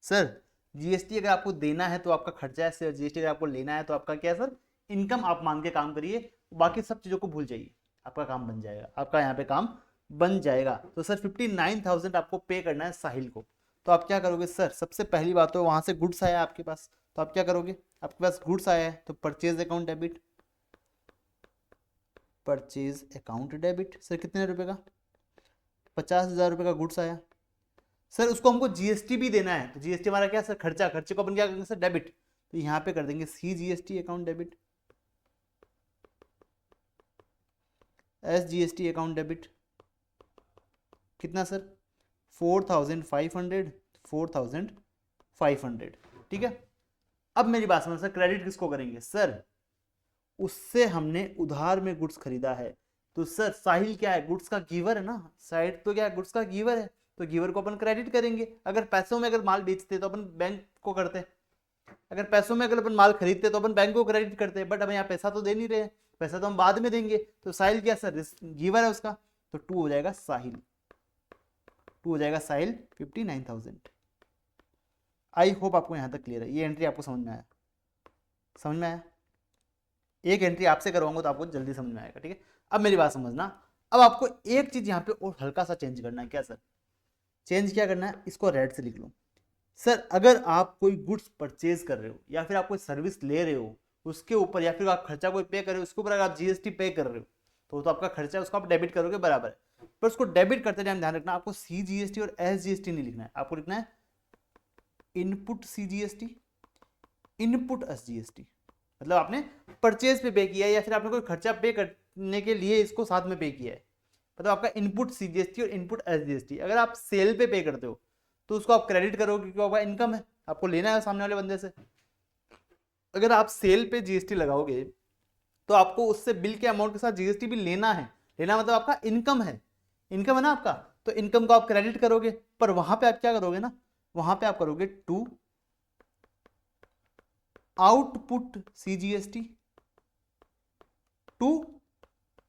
सर जीएसटी अगर आपको देना है तो आपका खर्चा है, सर जीएसटी अगर आपको लेना है तो आपका क्या है सर, इनकम आप मान के काम करिए, बाकी सब चीज़ों को भूल जाइए, आपका काम बन जाएगा, आपका यहाँ पे काम बन जाएगा। तो सर 59,000 आपको पे करना है साहिल को। तो आप क्या करोगे सर, सबसे पहली बात तो वहाँ से गुड्स आया आपके पास, तो आप क्या करोगे, आपके पास गुड्स आया है तो purchase account debit, purchase account debit, sir कितने रुपए का, 50,000 रुपये का गुड्स आया। सर उसको हमको जीएसटी भी देना है, तो जीएसटी हमारा क्या सर, खर्चा, खर्चे को अपन क्या करेंगे सर, डेबिट। तो यहाँ पे कर देंगे C GST account debit, S GST account debit, कितना सर, 4,500, 4,500, ठीक है। अब मेरी बात समझ सर, क्रेडिट किसको करेंगे सर, उससे हमने उधार में गुड्स खरीदा है। तो सर साहिल क्या है, गुड्स का गिवर है ना, साइड तो क्या है, गुड्स का गिवर है, तो गिवर को अपन क्रेडिट करेंगे। अगर पैसों में अगर माल बेचते तो अपन बैंक को करते, अगर पैसों में अगर अपन माल खरीदते तो अपन बैंक को क्रेडिट करते, बट अब यहाँ पैसा तो दे नहीं रहे, पैसा तो हम बाद में देंगे। तो साहिल क्या सर, गिवर है उसका, तो 2 हो जाएगा साहिल, 2 हो जाएगा साहिल 59,000। आई होप आपको यहाँ तक क्लियर है, ये एंट्री आपको समझ में आया, समझ में आया। एक एंट्री आपसे करवाऊंगा तो आपको जल्दी समझ में आएगा, ठीक है। अब मेरी बात समझना, अब आपको एक चीज यहाँ पे और हल्का सा चेंज करना है। क्या सर, चेंज क्या करना है, इसको रेड से लिख लो। सर अगर आप कोई गुड्स परचेज कर रहे हो या फिर आप कोई सर्विस ले रहे हो उसके ऊपर, या फिर आप खर्चा कोई पे कर रहे हो उसके ऊपर अगर आप जीएसटी पे कर रहे हो तो आपका खर्चा है उसको आप डेबिट करोगे, बराबर है। पर उसको डेबिट करते टाइम ध्यान रखना, आपको सी जीएसटी और एस जीएसटी नहीं लिखना है, आपको लिखना है input C GST, input S GST. मतलब आपने परचेज पे किया है या फिर आपने कोई खर्चा पे करने के लिए इसको साथ में पे किया है, मतलब आपका इनपुट सीजीएसटी और इनपुट एसजीएसटी। अगर आप सेल पे करते हो तो उसको आप क्रेडिट करोगे क्योंकि आपका इनकम है, आपको लेना है सामने वाले बंदे से। अगर आप सेल पे जीएसटी लगाओगे तो आपको उससे बिल के अमाउंट के साथ जीएसटी भी लेना है, लेना मतलब आपका इनकम है, इनकम है ना आपका, तो इनकम को आप क्रेडिट करोगे। पर वहां पे आप क्या करोगे ना, वहां पे आप करोगे to output CGST, to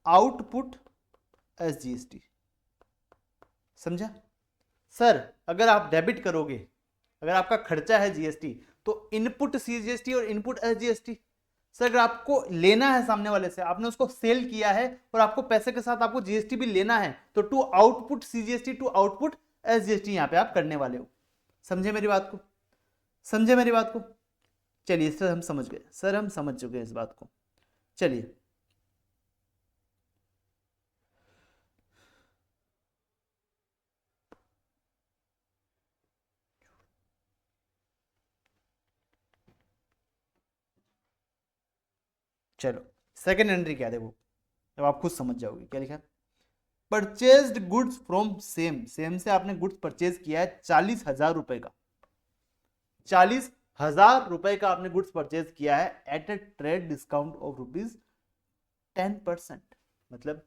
output SGST, समझा सर। अगर आप डेबिट करोगे, अगर आपका खर्चा है जीएसटी तो इनपुट सीजीएसटी और इनपुट एसजीएसटी। सर अगर आपको लेना है सामने वाले से, आपने उसको सेल किया है और आपको पैसे के साथ आपको जीएसटी भी लेना है, तो to output CGST to output SGST यहां पे आप करने वाले हो। समझे मेरी बात को, समझे मेरी बात को। चलिए सर हम समझ गए, सर हम समझ चुके हैं इस बात को। चलिए चलो सेकेंड एंट्री क्या है, देखो अब आप खुद समझ जाओगे क्या लिखा है। Purchased goods from same, same से आपने गुड्स परचेज किया है 40,000 रुपए का, ₹1000 का आपने गुड्स परचेज किया है at a trade discount of ₹10%। मतलब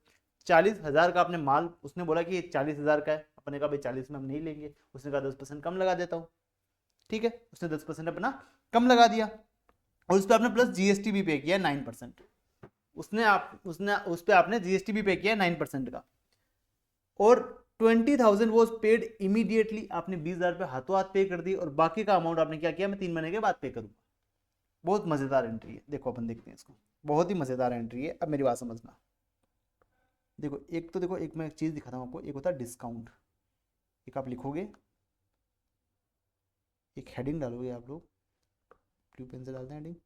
40,000 का आपने माल, उसने बोला कि ये 40,000 का है, अपने का भाई 40 में हम नहीं लेंगे, उसने कहा 10% कम लगा देता हूँ। ठीक है, उसने 10% अपना कम लगा दिया और उस पर आपने प्लस जीएसटी भी पे किया 9%। उसने उस पर आपने जीएसटी भी पे किया 9% का। और 20,000 वॉज पेड इमीडिएटली, आपने 20,000 रुपये हाथों हाथ पे कर दी और बाकी का अमाउंट आपने क्या किया, मैं 3 महीने के बाद पे करूंगा। बहुत मजेदार एंट्री है, देखो अपन देखते हैं इसको, बहुत ही मजेदार एंट्री है। अब मेरी बात समझना, देखो एक मैं एक चीज दिखाता हूँ आपको। एक होता है डिस्काउंट, एक आप लिखोगे, एक हेडिंग डालोगे आप लोग, ब्लू पेन से डालते हैं हेडिंग,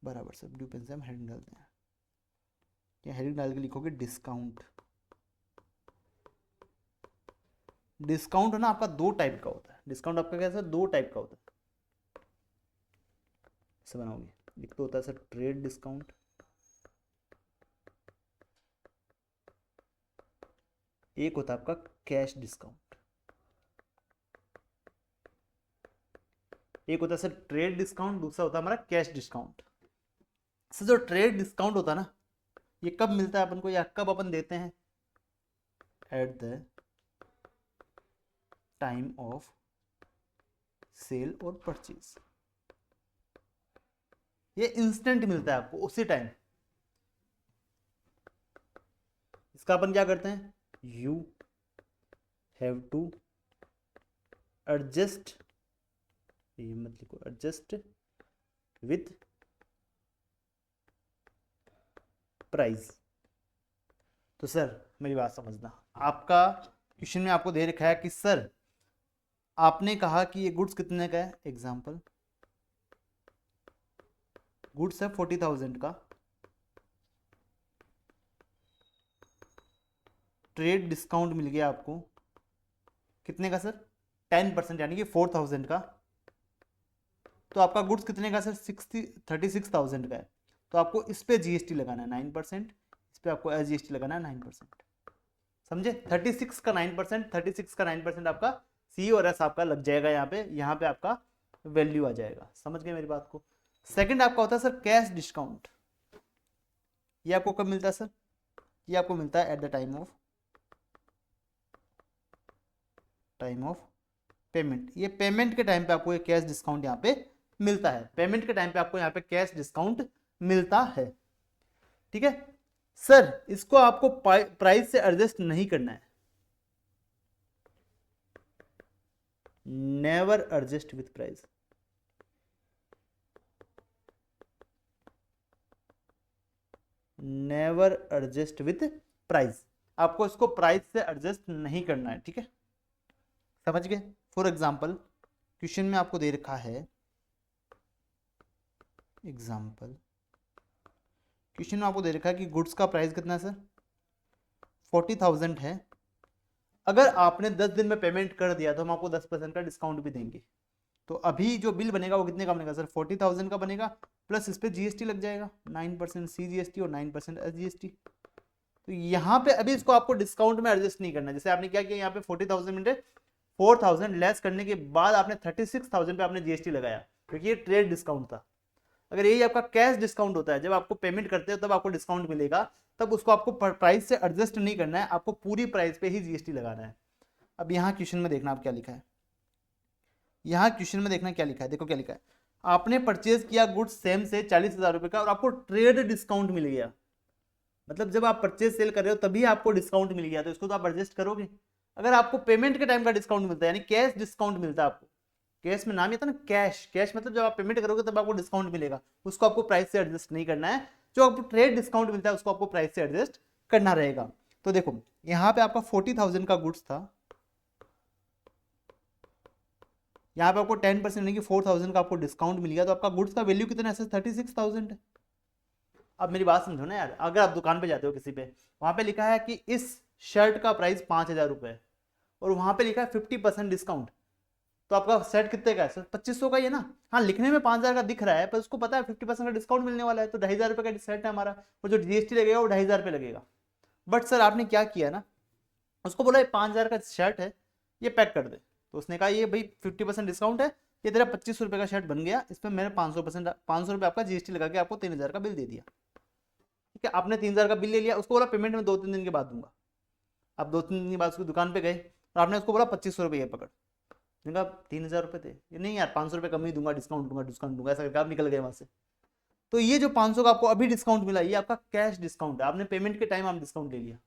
बराबर से ब्लू पेन से हम हेडिंग डालते हैं। या हेडिंग डाल के लिखोगे डिस्काउंट। डिस्काउंट है ना आपका 2 टाइप का होता है। डिस्काउंट आपका कैसा 2 टाइप का होता है, ऐसे बनाओगे। एक तो होता है सर ट्रेड डिस्काउंट, एक होता है आपका कैश डिस्काउंट। एक होता है सर ट्रेड डिस्काउंट, दूसरा होता है हमारा कैश डिस्काउंट। सर जो ट्रेड डिस्काउंट होता है ना, ये कब मिलता है अपन को या कब अपन देते हैं, at the time of sale और परचेज। ये इंस्टेंट मिलता है आपको उसी टाइम। इसका अपन क्या करते हैं, यू हैव टू एडजस्ट, ये मत लिखो, एडजस्ट विथ प्राइस। तो सर मेरी बात समझना, आपका क्वेश्चन में आपको दे रखा है कि सर आपने कहा कि ये गुड्स कितने का है, एग्जांपल गुड्स है 40,000 का, ट्रेड डिस्काउंट मिल गया आपको कितने का सर, 10%, यानी कि 4,000 का। तो आपका गुड्स कितने का सर, 36,000 का है। तो आपको इस पे जीएसटी लगाना है 9%, इस पे आपको जीएसटी लगाना है 9%। समझे, 36 का 9%, 36 का 9% आपका सी और एस आपका लग जाएगा यहाँ पे आपका वैल्यू आ जाएगा। समझ गए मेरी बात को। सेकंड आपका होता है सर कैश डिस्काउंट। ये आपको कब मिलता है सर, ये आपको मिलता है eight the time of payment. ये पेमेंट के टाइम पे आपको ये कैश डिस्काउंट यहाँ पे मिलता है। पेमेंट के टाइम पे आपको यहाँ पे कैश डिस्काउंट मिलता है। ठीक है सर, इसको आपको प्राइस से एडजस्ट नहीं करना है, never adjust with price. Never adjust with price, आपको इसको प्राइस से एडजस्ट नहीं करना है। ठीक है, समझ गए। फॉर एग्जाम्पल क्वेश्चन में आपको दे रखा है, एग्जाम्पल क्वेश्चन में आपको दे रखा है कि गुड्स का प्राइस कितना है सर, 40,000 है। अगर आपने 10 दिन में पेमेंट कर दिया तो हम आपको 10% का डिस्काउंट भी देंगे। तो अभी जो बिल बनेगा वो कितने का बनेगा सर, 40,000 का बनेगा, प्लस इस पे जीएसटी लग जाएगा 9% CGST और 9% SGST। तो यहाँ पे अभी इसको आपको डिस्काउंट में एडजस्ट नहीं करना है। जैसे आपने क्या किया, यहाँ पे 40,000 में 4,000 लेस करने के बाद आपने 36,000 पे आपने जीएसटी लगाया, क्योंकि ये ट्रेड डिस्काउंट था। अगर यही आपका कैश डिस्काउंट होता है, जब आपको पेमेंट करते हो तब आपको डिस्काउंट मिलेगा, तब उसको आपको प्राइस से एडजस्ट नहीं करना है, आपको पूरी प्राइस पे ही जीएसटी लगाना है। अब यहाँ क्वेश्चन में देखना आप क्या लिखा है, यहाँ क्वेश्चन में देखना क्या लिखा है, देखो क्या लिखा है, आपने परचेज किया गुड्स सेम से 40,000 रुपए का और आपको ट्रेड डिस्काउंट मिल गया। मतलब जब आप परचेज सेल कर रहे हो तभी आपको डिस्काउंट मिल गया, तो इसको तो आप एडजस्ट करोगे। अगर आपको पेमेंट के टाइम का डिस्काउंट मिलता है, यानी कैश डिस्काउंट मिलता है आपको, कैश में नाम ये था ना कैश, कैश मतलब जब आप पेमेंट करोगे तब आपको डिस्काउंट मिलेगा, उसको आपको प्राइस से एडजस्ट नहीं करना है। जो आपको ट्रेड डिस्काउंट मिलता है उसको आपको प्राइस से एडजस्ट करना रहेगा। तो देखो यहाँ पे आपका 40,000 का गुड्स था, यहाँ पे आपको 10% यानी कि 4,000 का आपको डिस्काउंट मिल गया, तो आपका गुड्स का वैल्यू कितना है, 36,000 है। अब मेरी बात समझो ना यार, अगर आप दुकान पे जाते हो किसी पे, वहां पे लिखा है कि इस शर्ट का प्राइस 5,000 रुपए और वहां पे लिखा है 50% डिस्काउंट, तो आपका सेट कितने का है सर, 2500 का ही है ना। हाँ लिखने में 5,000 का दिख रहा है, पर उसको पता है 50% का डिस्काउंट मिलने वाला है, तो 2,500 रुपए का सेट है हमारा, और जो जीएसटी लगेगा वो 2,500 रुपए लगेगा। बट सर आपने क्या किया ना, उसको बोला 5,000 का शर्ट है, ये पैक कर दे। तो उसने कहा ये भाई 50% डिस्काउंट है, ये तेरा 2500 का शर्ट बन गया, इसमें मैंने 500% 500 आपका जीएसटी लगा के आपको 3000 का बिल दे दिया। ठीक है, आपने 3000 का बिल ले लिया, उसको बोला पेमेंट में 2-3 दिन के बाद दूंगा। आप 2-3 दिन के बाद उसकी दुकान पे गए और आपने उसको बोला 2500 पकड़, कहा 3000 थे, ये नहीं यार 500 कम ही दूंगा, डिस्काउंट दूंगा, ऐसा करके आप निकल गए वहां से। तो ये जो 500 का आपको अभी डिस्काउंट मिला, ये आपका कैश डिस्काउंट है, आपने पेमेंट के टाइम आप डिस्काउंट ले लिया।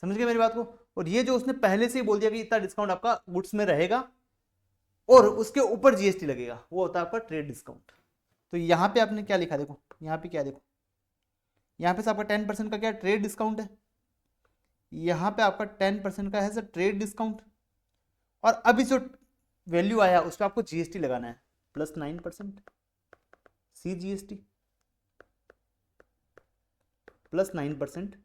समझ गए मेरी बात को? और ये जो उसने पहले से ही बोल दिया कि इतना डिस्काउंट आपका गुड्स में रहेगा और उसके ऊपर जीएसटी लगेगा, वो होता है आपका ट्रेड डिस्काउंट। तो यहाँ पे आपने क्या लिखा, देखो यहाँ पे क्या, देखो यहाँ पे से आपका 10% का क्या ट्रेड डिस्काउंट है, यहाँ पे आपका 10% का है सर ट्रेड डिस्काउंट, और अभी जो वैल्यू आया उस पर आपको जीएसटी लगाना है +9%, सी जीएसटी +9%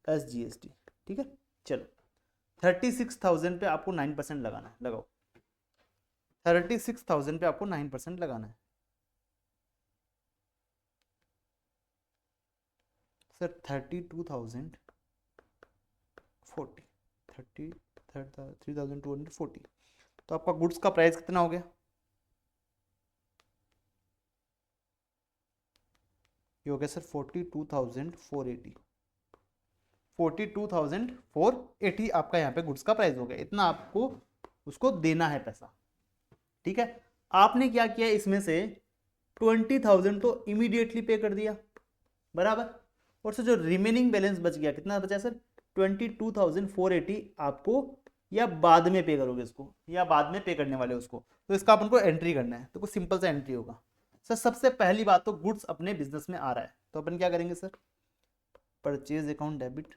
एस जीएसटी। ठीक है, चलो 36,000 पे आपको 9% लगाना है, लगाओ 36,000 पे आपको 9% लगाना है। सर 3240 तो आपका गुड्स का प्राइस कितना हो गया? ये हो गया सर 42,480 42,480 आपका यहाँ पे गुड्स का प्राइस हो गया, इतना आपको उसको देना है पैसा। ठीक है, आपने क्या किया, इसमें से 20,000 तो इमीडिएटली पे कर दिया, बराबर, और से जो रिमेनिंग बैलेंस बच गया, कितना बचा सर 22,480 आपको या बाद में पे करोगे इसको, या बाद में पे करने वाले उसको, तो इसका अपन को एंट्री करना है। तो कुछ सिंपल सा एंट्री होगा सर। सबसे पहली बात तो गुड्स अपने बिजनेस में आ रहा है, तो अपन क्या करेंगे सर, परचेज अकाउंट डेबिट,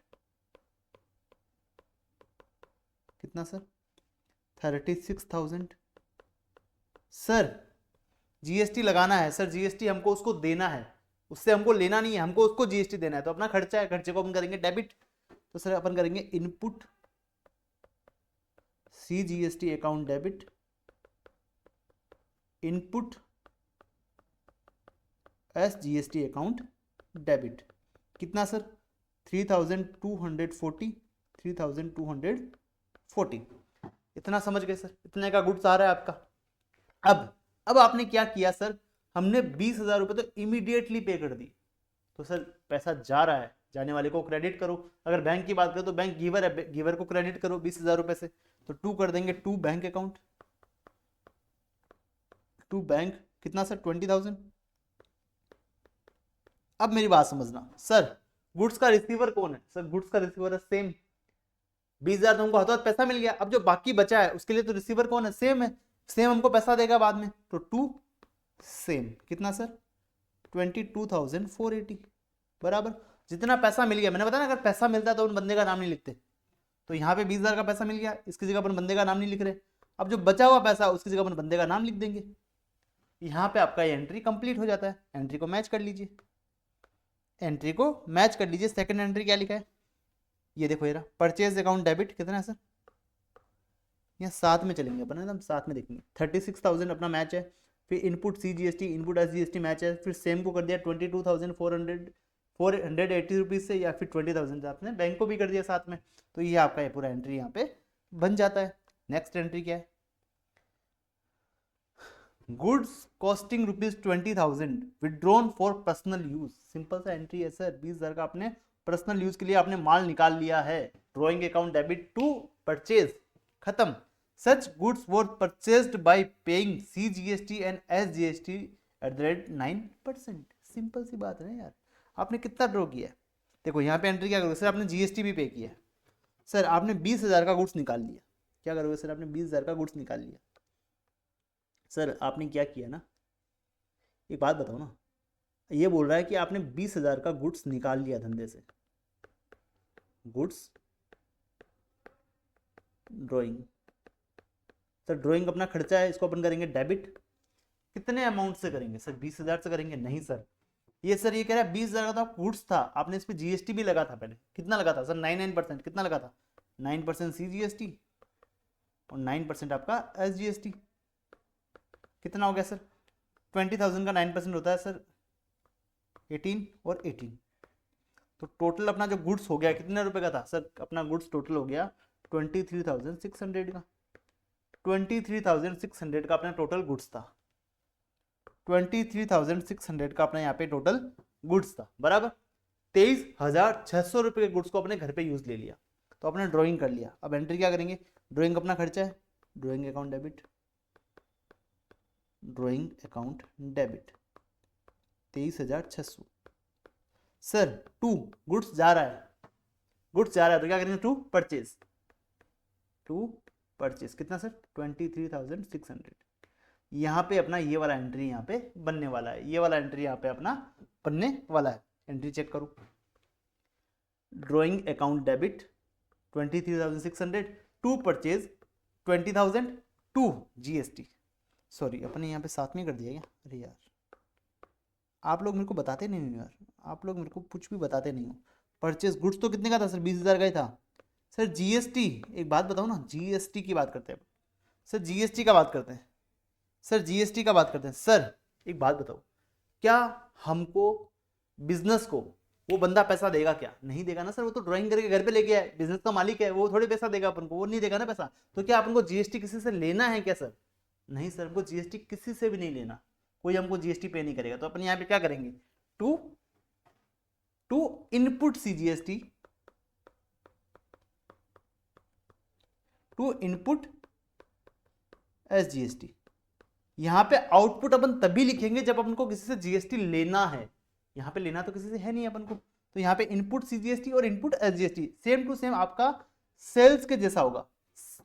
कितना सर 36,000। सर जीएसटी लगाना है सर, जीएसटी हमको उसको देना है, उससे हमको लेना नहीं है, हमको उसको जीएसटी देना है, तो अपना खर्चा है, खर्चे को अपन करेंगे डेबिट। तो सर अपन करेंगे input C GST account debit, input S GST account debit, कितना सर 3,240 इतना समझ गए सर, इतने का गुड्स आ रहा है आपका। अब आपने क्या किया सर, हमने 20,000 रुपये तो इमीडिएटली पे कर दी, तो सर पैसा जा रहा है, जाने वाले को क्रेडिट करो। अगर बैंक की बात करें तो बैंक गिवर है, गिवर को क्रेडिट करो 20,000 रुपये से, तो 2 कर देंगे, 2 बैंक अकाउंट, 2 बैंक, कितना सर 20,000। अब मेरी बात समझना सर, गुड्स का रिसीवर कौन है? सर गुड्स का रिसीवर है सेम, 20,000 तो हमको हाथों हाथ पैसा मिल गया, अब जो बाकी बचा है उसके लिए तो रिसीवर कौन है? सेम है, सेम हमको पैसा देगा बाद में, तो 2 सेम, कितना सर 22,480, बराबर। जितना पैसा मिल गया, मैंने बताया ना अगर पैसा मिलता तो उन बंदे का नाम नहीं लिखते, तो यहाँ पे 20,000 का पैसा मिल गया, इसकी जगह अपन बंदे का नाम नहीं लिख रहे, अब जो बचा हुआ पैसा उसकी जगह अपन बंदे का नाम लिख देंगे। यहाँ पे आपका ये एंट्री कंप्लीट हो जाता है। एंट्री को मैच कर लीजिए, एंट्री को मैच कर लीजिए। सेकंड एंट्री क्या लिखा है, ये देखो ये रहा, परचेज अकाउंट डेबिट, कितना है सर, यहाँ साथ में चलेंगे अपन, एकदम साथ में देखेंगे। 36,000 अपना मैच है, फिर input C GST, input S GST match है, फिर सेम को कर दिया 22,480 रुपीज़ से, या फिर 20,000 से आपने बैंक को भी कर दिया साथ में, तो ये आपका ये पूरा एंट्री यहाँ पे बन जाता है। नेक्स्ट एंट्री क्या है, goods costing ₹20,000 withdrawn for personal use, simple सा एंट्री है सर, 20,000 का आपने पर्सनल यूज के लिए आपने माल निकाल लिया है, drawing account debit to purchase, खत्म। Such goods were purchased by paying CGST and SGST @ 9%, simple सी बात है यार। आपने कितना ड्रॉ किया है, देखो यहाँ पे एंट्री क्या करोगे सर, आपने जीएसटी भी पे किया है सर, आपने 20,000 का गुड्स निकाल लिया, क्या करोगे सर, आपने 20,000 का गुड्स निकाल लिया सर, आपने क्या किया ना, एक बात बताओ ना, ये बोल रहा है कि आपने 20,000 का गुड्स निकाल लिया धंधे से, गुड्स ड्राइंग, सर ड्राइंग अपना खर्चा है, इसको अपन करेंगे डेबिट, कितने अमाउंट से करेंगे सर, 20,000 से करेंगे, नहीं सर, ये सर ये कह रहा है 20,000 का गुड्स था, आपने इस पर जीएसटी भी लगा था पहले, कितना लगा था सर 9%, कितना लगा था 9% CGST और 9% आपका SGST, कितना हो गया सर 20,000 का 9% होता है सर 18 और 18, तो टोटल अपना जो गुड्स हो गया कितने रुपए का था सर, अपना गुड्स टोटल हो गया 23,600 का, 23,600 का अपना टोटल गुड्स था, 23,600 का अपना यहाँ पे टोटल गुड्स था, बराबर। 23,600 रुपए के गुड्स को अपने घर पे यूज ले लिया, तो अपने ड्राइंग कर लिया। अब एंट्री क्या करेंगे, ड्राइंग अपना खर्चा है, drawing account debit, drawing account debit 23,600। Sir to goods जा रहा है, गुड्स जा रहा है तो क्या करेंगे, टू परचेज, टू परचेज कितना सर 23,600। यहाँ पे अपना ये वाला एंट्री यहाँ पे बनने वाला है, ये वाला एंट्री यहाँ पे अपना बनने वाला है। एंट्री चेक करो, drawing account debit 23,600 to purchase 20,000 to GST. Sorry अपने यहाँ पे साथ में कर दिया क्या, अरे यार आप लोग मेरे को बताते नहीं हो यार, आप लोग मेरे को कुछ भी बताते नहीं हो। परचेज गुड्स तो कितने का था सर, 20,000 का ही था। सर जीएसटी, एक बात बताओ ना, जीएसटी की बात करते हैं सर, जीएसटी का बात करते हैं सर, जीएसटी का बात करते हैं सर। एक बात बताओ, क्या हमको बिजनेस को वो बंदा पैसा देगा क्या, नहीं देगा ना सर, वो तो ड्राइंग करके घर पे लेके आए, बिजनेस का मालिक है, वो थोड़ी पैसा देगा अपन को, वो नहीं देगा ना पैसा। तो क्या अपन को जीएसटी किसी से लेना है क्या सर, नहीं सर, हमको जीएसटी किसी से भी नहीं लेना, कोई हमको जीएसटी पे नहीं करेगा। तो अपन यहाँ पे क्या करेंगे, to input CGST, to input SGST. यहां पे आउटपुट अपन तभी लिखेंगे जब अपन को किसी से जीएसटी लेना है, यहां पे लेना तो किसी से है नहीं अपन को। तो यहाँ पे इनपुट सीजीएसटी और input SGST same to same आपका सेल्स के जैसा होगा।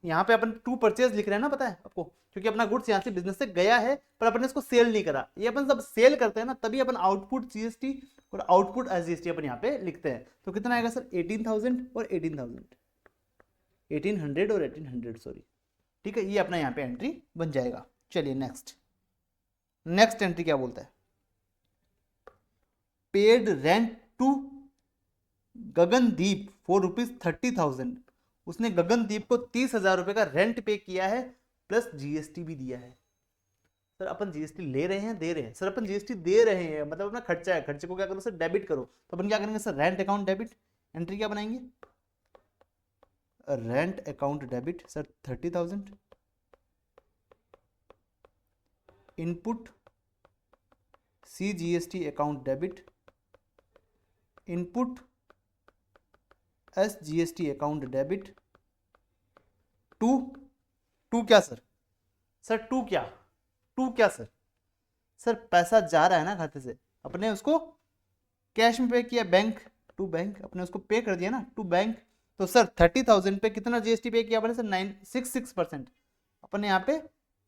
यहाँ पे अपन टू परचेज लिख रहे हैं ना, पता है आपको, क्योंकि अपना गुड्स यहाँ से बिजनेस से गया है पर अपन ने इसको सेल नहीं करा। ये अपन जब सेल करते हैं ना तभी अपन आउटपुट जीएसटी और आउटपुट एसजीएसटी अपन यहाँ पे लिखते हैं। तो कितना आएगा सर 18,000 और 18,000, 1800 और 1800 सॉरी, ठीक है, ये अपना यहाँ पे एंट्री बन जाएगा। चलिए नेक्स्ट, नेक्स्ट एंट्री क्या बोलता है, paid rent to Gagandeep for ₹30,000। उसने गगनदीप को 30,000 रुपए का रेंट पे किया है प्लस जीएसटी भी दिया है। सर अपन जीएसटी ले रहे हैं, दे रहे हैं सर, अपन जीएसटी दे रहे हैं मतलब अपना खर्चा है, खर्चे को क्या करो सर डेबिट करो। तो अपन क्या करेंगे sir, rent account debit, entry क्या बनाएंगे, rent account debit sir 30,000 input CGST account debit, input SGST account debit to क्या सर, सर टू क्या सर, सर पैसा जा रहा है ना खाते से, अपने उसको कैश में पे किया, बैंक टू बैंक अपने उसको पे कर दिया ना, टू बैंक। तो सर 30,000 पे कितना जीएसटी पे किया अपने सर 966%, अपने यहाँ पे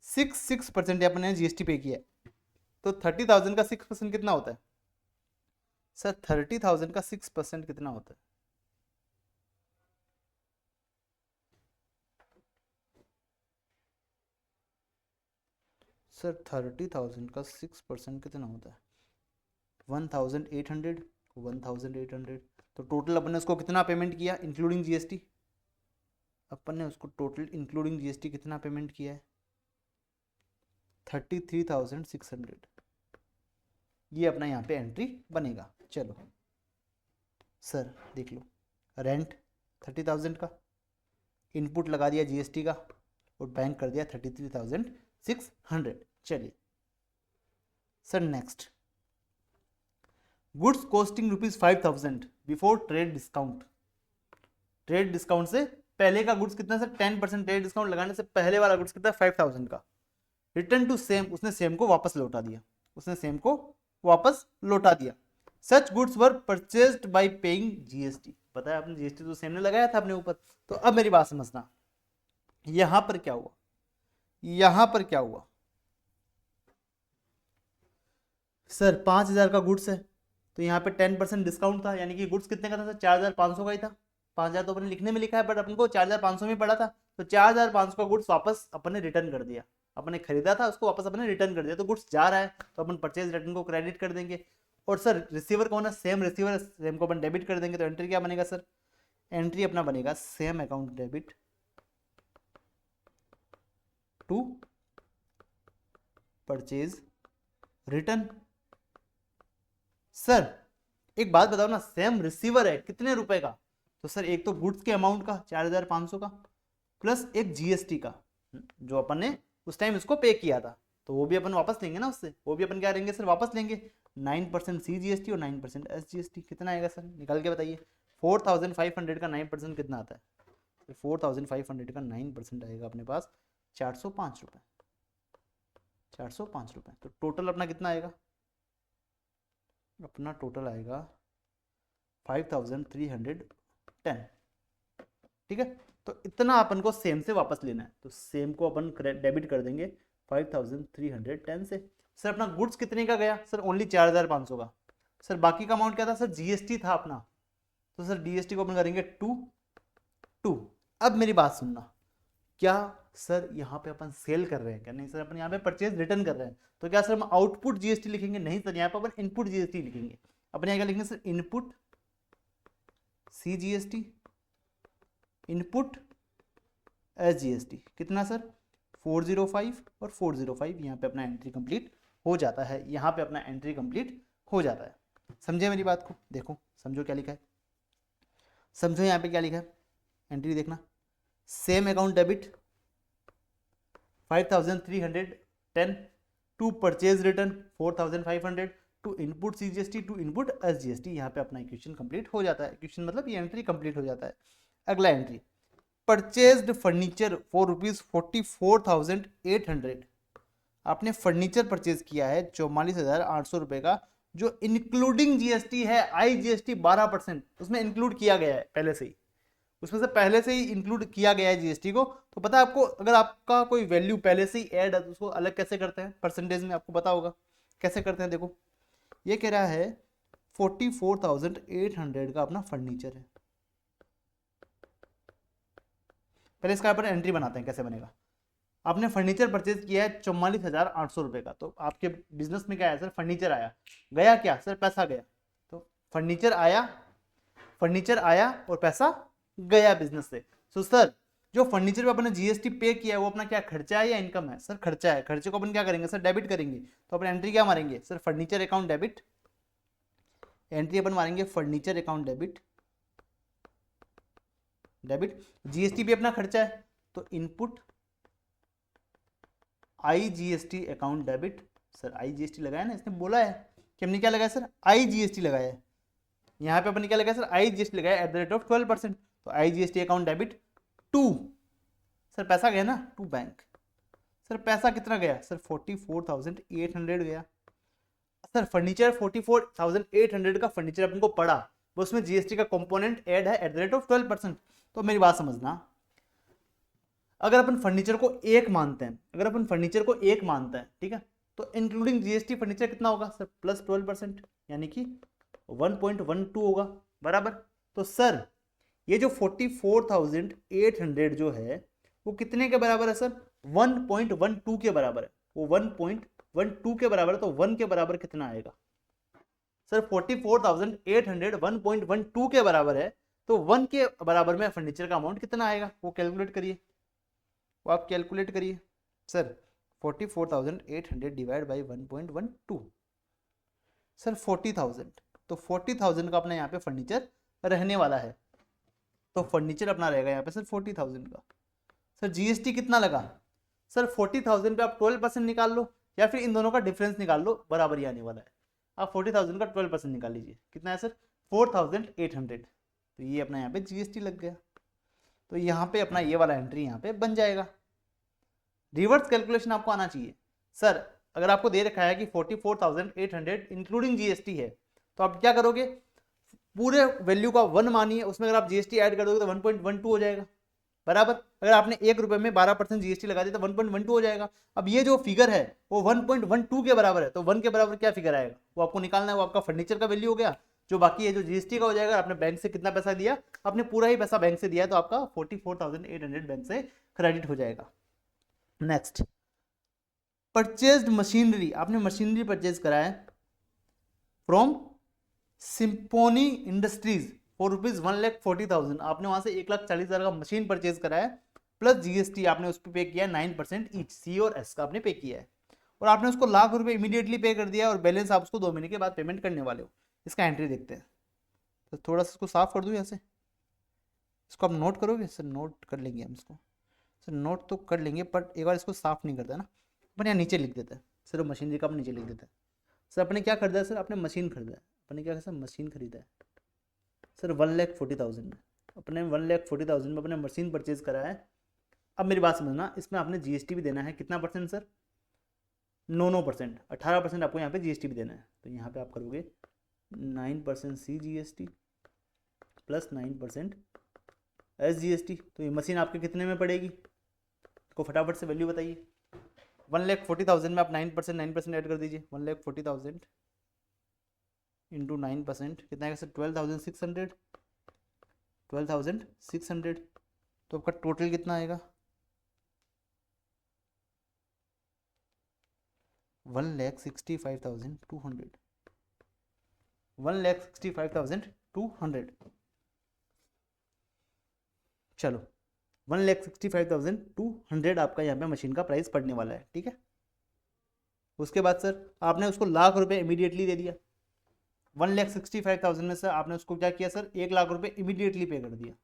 66% अपने जीएसटी पे किया। तो 30,000 का 6% कितना होता है सर, 30,000 का 6% कितना होता है सर, 30,000 का 6% कितना होता है 1,800, 1,800। तो टोटल अपन ने उसको कितना पेमेंट किया इंक्लूडिंग जीएसटी, अपन ने उसको टोटल इंक्लूडिंग जीएसटी कितना पेमेंट किया है 33,600। ये अपना यहाँ पे एंट्री बनेगा। चलो सर देख लो, रेंट 30,000 का, इनपुट लगा दिया जीएसटी का और बैंक कर दिया 33,600। चलिए sir next, goods costing ₹5,000 before trade discount. Trade discount से पहले का गुड्स कितना सर, 10% ट्रेड डिस्काउंट लगाने से पहले वाला गुड्स कितना 5,000 का। रिटर्न टू सेम, उसने सेम को वापस लौटा दिया, उसने सेम को वापस लौटा दिया। सच goods were purchased by paying GST. पता है आपने जीएसटी तो सेम ने लगाया था अपने ऊपर। तो अब मेरी बात समझना, यहां पर क्या हुआ, यहां पर क्या हुआ सर, 5,000 का गुड्स है तो यहाँ पे 10% डिस्काउंट था, यानी कि गुड्स कितने का था सर 4,500 का ही था। 5,000 तो अपने लिखने में लिखा है बट अपन को 4,500 में पड़ा था। तो 4,500 का गुड्स वापस अपने रिटर्न कर दिया, अपने खरीदा था उसको वापस अपने रिटर्न कर दिया। तो गुड्स जा रहा है तो अपन परचेज रिटर्न को क्रेडिट कर देंगे। और सर रिसीवर कौन है, सेम रिसीवर, सेम को अपन डेबिट कर देंगे। तो एंट्री क्या बनेगा सर, एंट्री अपना बनेगा same account debit to purchase return. Sir एक बात बताओ ना, सेम रिसीवर है कितने रुपए का, तो सर एक तो गुड्स के अमाउंट का 4,500 का प्लस एक जीएसटी का जो अपन ने उस टाइम इसको पे किया था, तो वो भी अपन वापस लेंगे ना उससे, वो भी अपन क्या करेंगे सर, वापस लेंगे। 9% CGST और 9% SGST कितना आएगा सर, निकाल के बताइए। 4500 का 9% कितना आता है? 4500 का 9% आएगा अपने पास 405 रुपये, 405 रुपये। तो टोटल अपना कितना आएगा? अपना टोटल आएगा 5310। ठीक है, तो इतना अपन को सेम से वापस लेना है, तो सेम को अपन डेबिट कर देंगे 5310 से। सर अपना गुड्स कितने का गया? सर ओनली 4500 का। सर बाकी का अमाउंट क्या था? सर जीएसटी था अपना, तो सर जीएसटी को अपन करेंगे 2। अब मेरी बात सुनना, क्या सर यहाँ पे अपन सेल कर रहे हैं क्या? नहीं सर, अपन यहाँ पे परचेज रिटर्न कर रहे हैं, तो क्या सर हम आउटपुट जीएसटी लिखेंगे? नहीं सर, यहाँ पे अपन इनपुट जीएसटी लिखेंगे। अपन यहाँ क्या लिखेंगे sir? Input CGST, input SGST। कितना सर? 405 और 405। यहाँ पे अपना एंट्री कंप्लीट हो जाता है, यहाँ पे अपना एंट्री कंप्लीट हो जाता है। समझे मेरी बात को? देखो समझो क्या लिखा है, समझो यहाँ पे क्या लिखा है, एंट्री देखना। Same account debit 5310 to purchase return 4500 to input CGST to input SGST। यहाँ पे अपना इक्वेशन कंप्लीट हो जाता है, इक्वेशन मतलब ये एंट्री कंप्लीट हो जाता है। अगला एंट्री, परचेज्ड फर्नीचर फॉर ₹44,800। आपने फर्नीचर परचेज किया है 44,800 रुपये का, जो इंक्लूडिंग जीएसटी है। IGST 12% उसमें इंक्लूड किया गया है पहले से ही, उसमें से पहले से ही इंक्लूड किया गया है जीएसटी को। तो पता है आपको, अगर आपका कोई वैल्यू पहले से ही ऐड है तो उसको अलग कैसे करते हैं? परसेंटेज में आपको पता होगा कैसे करते हैं। देखो ये कह रहा है 44,800 का अपना फर्नीचर है। पहले इसका अपन एंट्री बनाते हैं, कैसे बनेगा। आपने फर्नीचर परचेज किया है 44,800 रुपये का, तो आपके बिजनेस में क्या है सर? फर्नीचर आया, गया क्या सर? पैसा गया। तो फर्नीचर आया, फर्नीचर आया और पैसा गया बिजनेस से। सो सर जो फर्नीचर पे अपने जीएसटी पे किया है वो अपना क्या खर्चा है या इनकम है? सर खर्चा है। खर्चे को अपन क्या करेंगे सर? डेबिट करेंगे। तो अपन एंट्री क्या मारेंगे sir? Furniture account debit. Entry अपन मारेंगे furniture account debit, debit. GST भी अपना खर्चा है, तो input IGST account debit. Sir IGST लगाया ना, इसने बोला है कि हमने क्या लगाया सर? IGST लगाया है। यहाँ पे अपन क्या लगाया सर? IGST लगाया एट द रेट ऑफ 12%, तो IGST account debit to, sir पैसा गया ना, टू बैंक। सर पैसा कितना गया सर? 44,800 गया। सर फर्नीचर 44,800 का फर्नीचर अपन को पड़ा, वो उसमें जीएसटी का कंपोनेंट ऐड है एट द रेट ऑफ 12%। तो मेरी बात समझना, अगर अपन फर्नीचर को एक मानते हैं, अगर अपन फर्नीचर को एक मानते हैं, ठीक है, तो इंक्लूडिंग जीएसटी फर्नीचर कितना होगा सर? प्लस 12%, यानी कि 1.12 होगा, बराबर। तो सर ये जो 44,800 जो है वो कितने के बराबर है सर? 1.12 के बराबर है। वो 1.12 के बराबर है, तो 1 के बराबर कितना आएगा सर? 44,800 1.12 के बराबर है, तो 1 के बराबर में फर्नीचर का अमाउंट कितना आएगा वो कैलकुलेट करिए, वो आप कैलकुलेट करिए। Sir 44,800 divide by 1.12, sir 40,000। तो 40,000 का अपना यहाँ पे फर्नीचर रहने वाला है, तो फर्नीचर अपना रहेगा यहाँ पे सर 40,000 का। सर जीएसटी कितना लगा सर? 40,000 पे आप 12% निकाल लो, या फिर इन दोनों का डिफरेंस निकाल लो, बराबर ही आने वाला है। आप 40,000 का 12% निकाल लीजिए, कितना है सर? 4,800। तो ये अपना यहाँ पे जीएसटी लग गया, तो यहाँ पे अपना ये वाला एंट्री यहाँ पे बन जाएगा। रिवर्स कैलकुलेशन आपको आना चाहिए। सर अगर आपको दे रखा है कि 44,800 इंक्लूडिंग जीएसटी है, तो आप क्या करोगे? पूरे वैल्यू का 1 मानिए, उसमें अगर आप जीएसटी ऐड कर दोगे तो 1.12 हो जाएगा, बराबर। अगर आपने 1 रुपए में 12% जीएसटी लगा दिया तो 1.12 हो जाएगा। अब ये जो फिगर है वो 1.12 के बराबर है, तो 1 के बराबर क्या फिगर आएगा वो आपको निकालना है। वो आपका फर्नीचर का वैल्यू हो गया, जो बाकी है जो जीएसटी का हो जाएगा। आपने बैंक से कितना पैसा दिया? आपने पूरा ही पैसा बैंक से दिया है, तो आपका 44,800 बैंक से क्रेडिट हो जाएगा। Next, purchased machinery. आपने मशीनरी परचेज करा है फ्रॉम सिम्फोनी इंडस्ट्रीज फॉर ₹1,40,000। आपने वहां से 1,40,000 का मशीन परचेज करा है, प्लस जीएसटी आपने उस पर पे किया 9% ईच, सी और एस का आपने पे किया है, और आपने उसको ₹1,00,000 इमीडिएटली पे कर दिया, और बैलेंस आप उसको 2 महीने के बाद पेमेंट करने वाले हो। इसका एंट्री देखते हैं। तो थोड़ा सा इसको साफ कर दूं यहाँ से, इसको आप नोट करोगे सर? नोट कर लेंगे हम इसको। सर नोट तो कर लेंगे, बट एक बार इसको साफ नहीं करता ना, अपन यहाँ नीचे लिख देते हैं, सिर्फ मशीनरी का अपन नीचे लिख देते हैं। सर अपने क्या खरीदा है सर, अपने मशीन खरीदा है, अपने क्या सर मशीन खरीदा है सर 1,40,000 में, अपने 1,40,000 में अपने मशीन परचेज करा है। अब मेरी बात समझना, इसमें आपने जीएसटी भी देना है, कितना परसेंट सर, 9% 18% आपको यहाँ पे जीएसटी भी देना है। तो यहाँ पे आप करोगे 9% C GST plus 9% S GST. तो ये मशीन आपके कितने में पड़ेगी, को फटाफट से वैल्यू बताइए। 1,40,000 में आप 9% ऐड कर दीजिए, 1,40,000 इंटू 9% कितना आएगा सर, 12,600, 12,600। तो आपका टोटल कितना आएगा, 1,65,200, 1,65,200। चलो 1,65,200 आपका यहाँ पे मशीन का प्राइस पड़ने वाला है, ठीक है। उसके बाद सर आपने उसको लाख रुपए इमीडिएटली दे दिया, 1,65,000 में सर आपने उसको क्या किया सर, 1,00,000 रुपए इमीडिएटली पे कर दिया।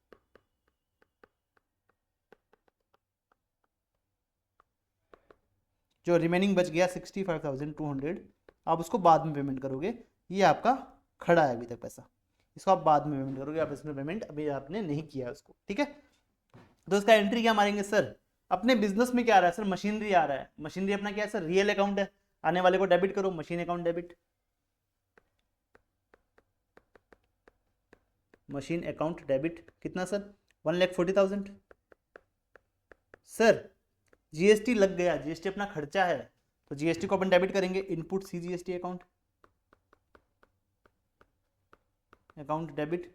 जो रिमेनिंग बच गया 65,200 आप उसको बाद में पेमेंट करोगे। ये आपका खड़ा है अभी तक पैसा, इसको आप बाद में पेमेंट करोगे, आप इसमें पेमेंट अभी आपने नहीं किया है उसको, ठीक है। तो इसका एंट्री क्या मारेंगे सर, अपने बिजनेस में क्या आ रहा है सर, मशीनरी आ रहा है, मशीनरी अपना क्या है सर, रियल अकाउंट है, आने वाले को डेबिट करो, machine account debit, machine account debit कितना सर, 1,40,000। सर जीएसटी लग गया, जीएसटी अपना खर्चा है, तो जीएसटी को अपन डेबिट करेंगे, input C GST account, account debit,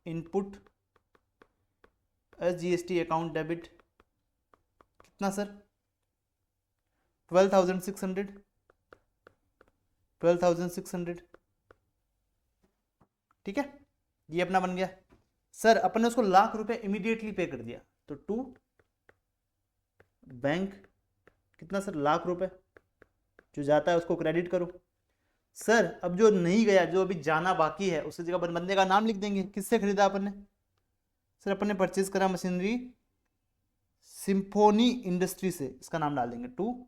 input S GST account debit कितना सर, 12,600, 12,600, ठीक है। ये अपना बन गया। सर अपन ने उसको 1,00,000 रुपए इमीडिएटली पे कर दिया, तो टू बैंक कितना सर, 1,00,000 रुपए जो जाता है उसको क्रेडिट करो। सर अब जो नहीं गया, जो अभी जाना बाकी है, उसकी जगह अपन बंदे का नाम लिख देंगे, किससे खरीदा अपन ने सर, अपन ने परचेज करा मशीनरी सिम्फोनी इंडस्ट्री से, इसका नाम डाल देंगे टू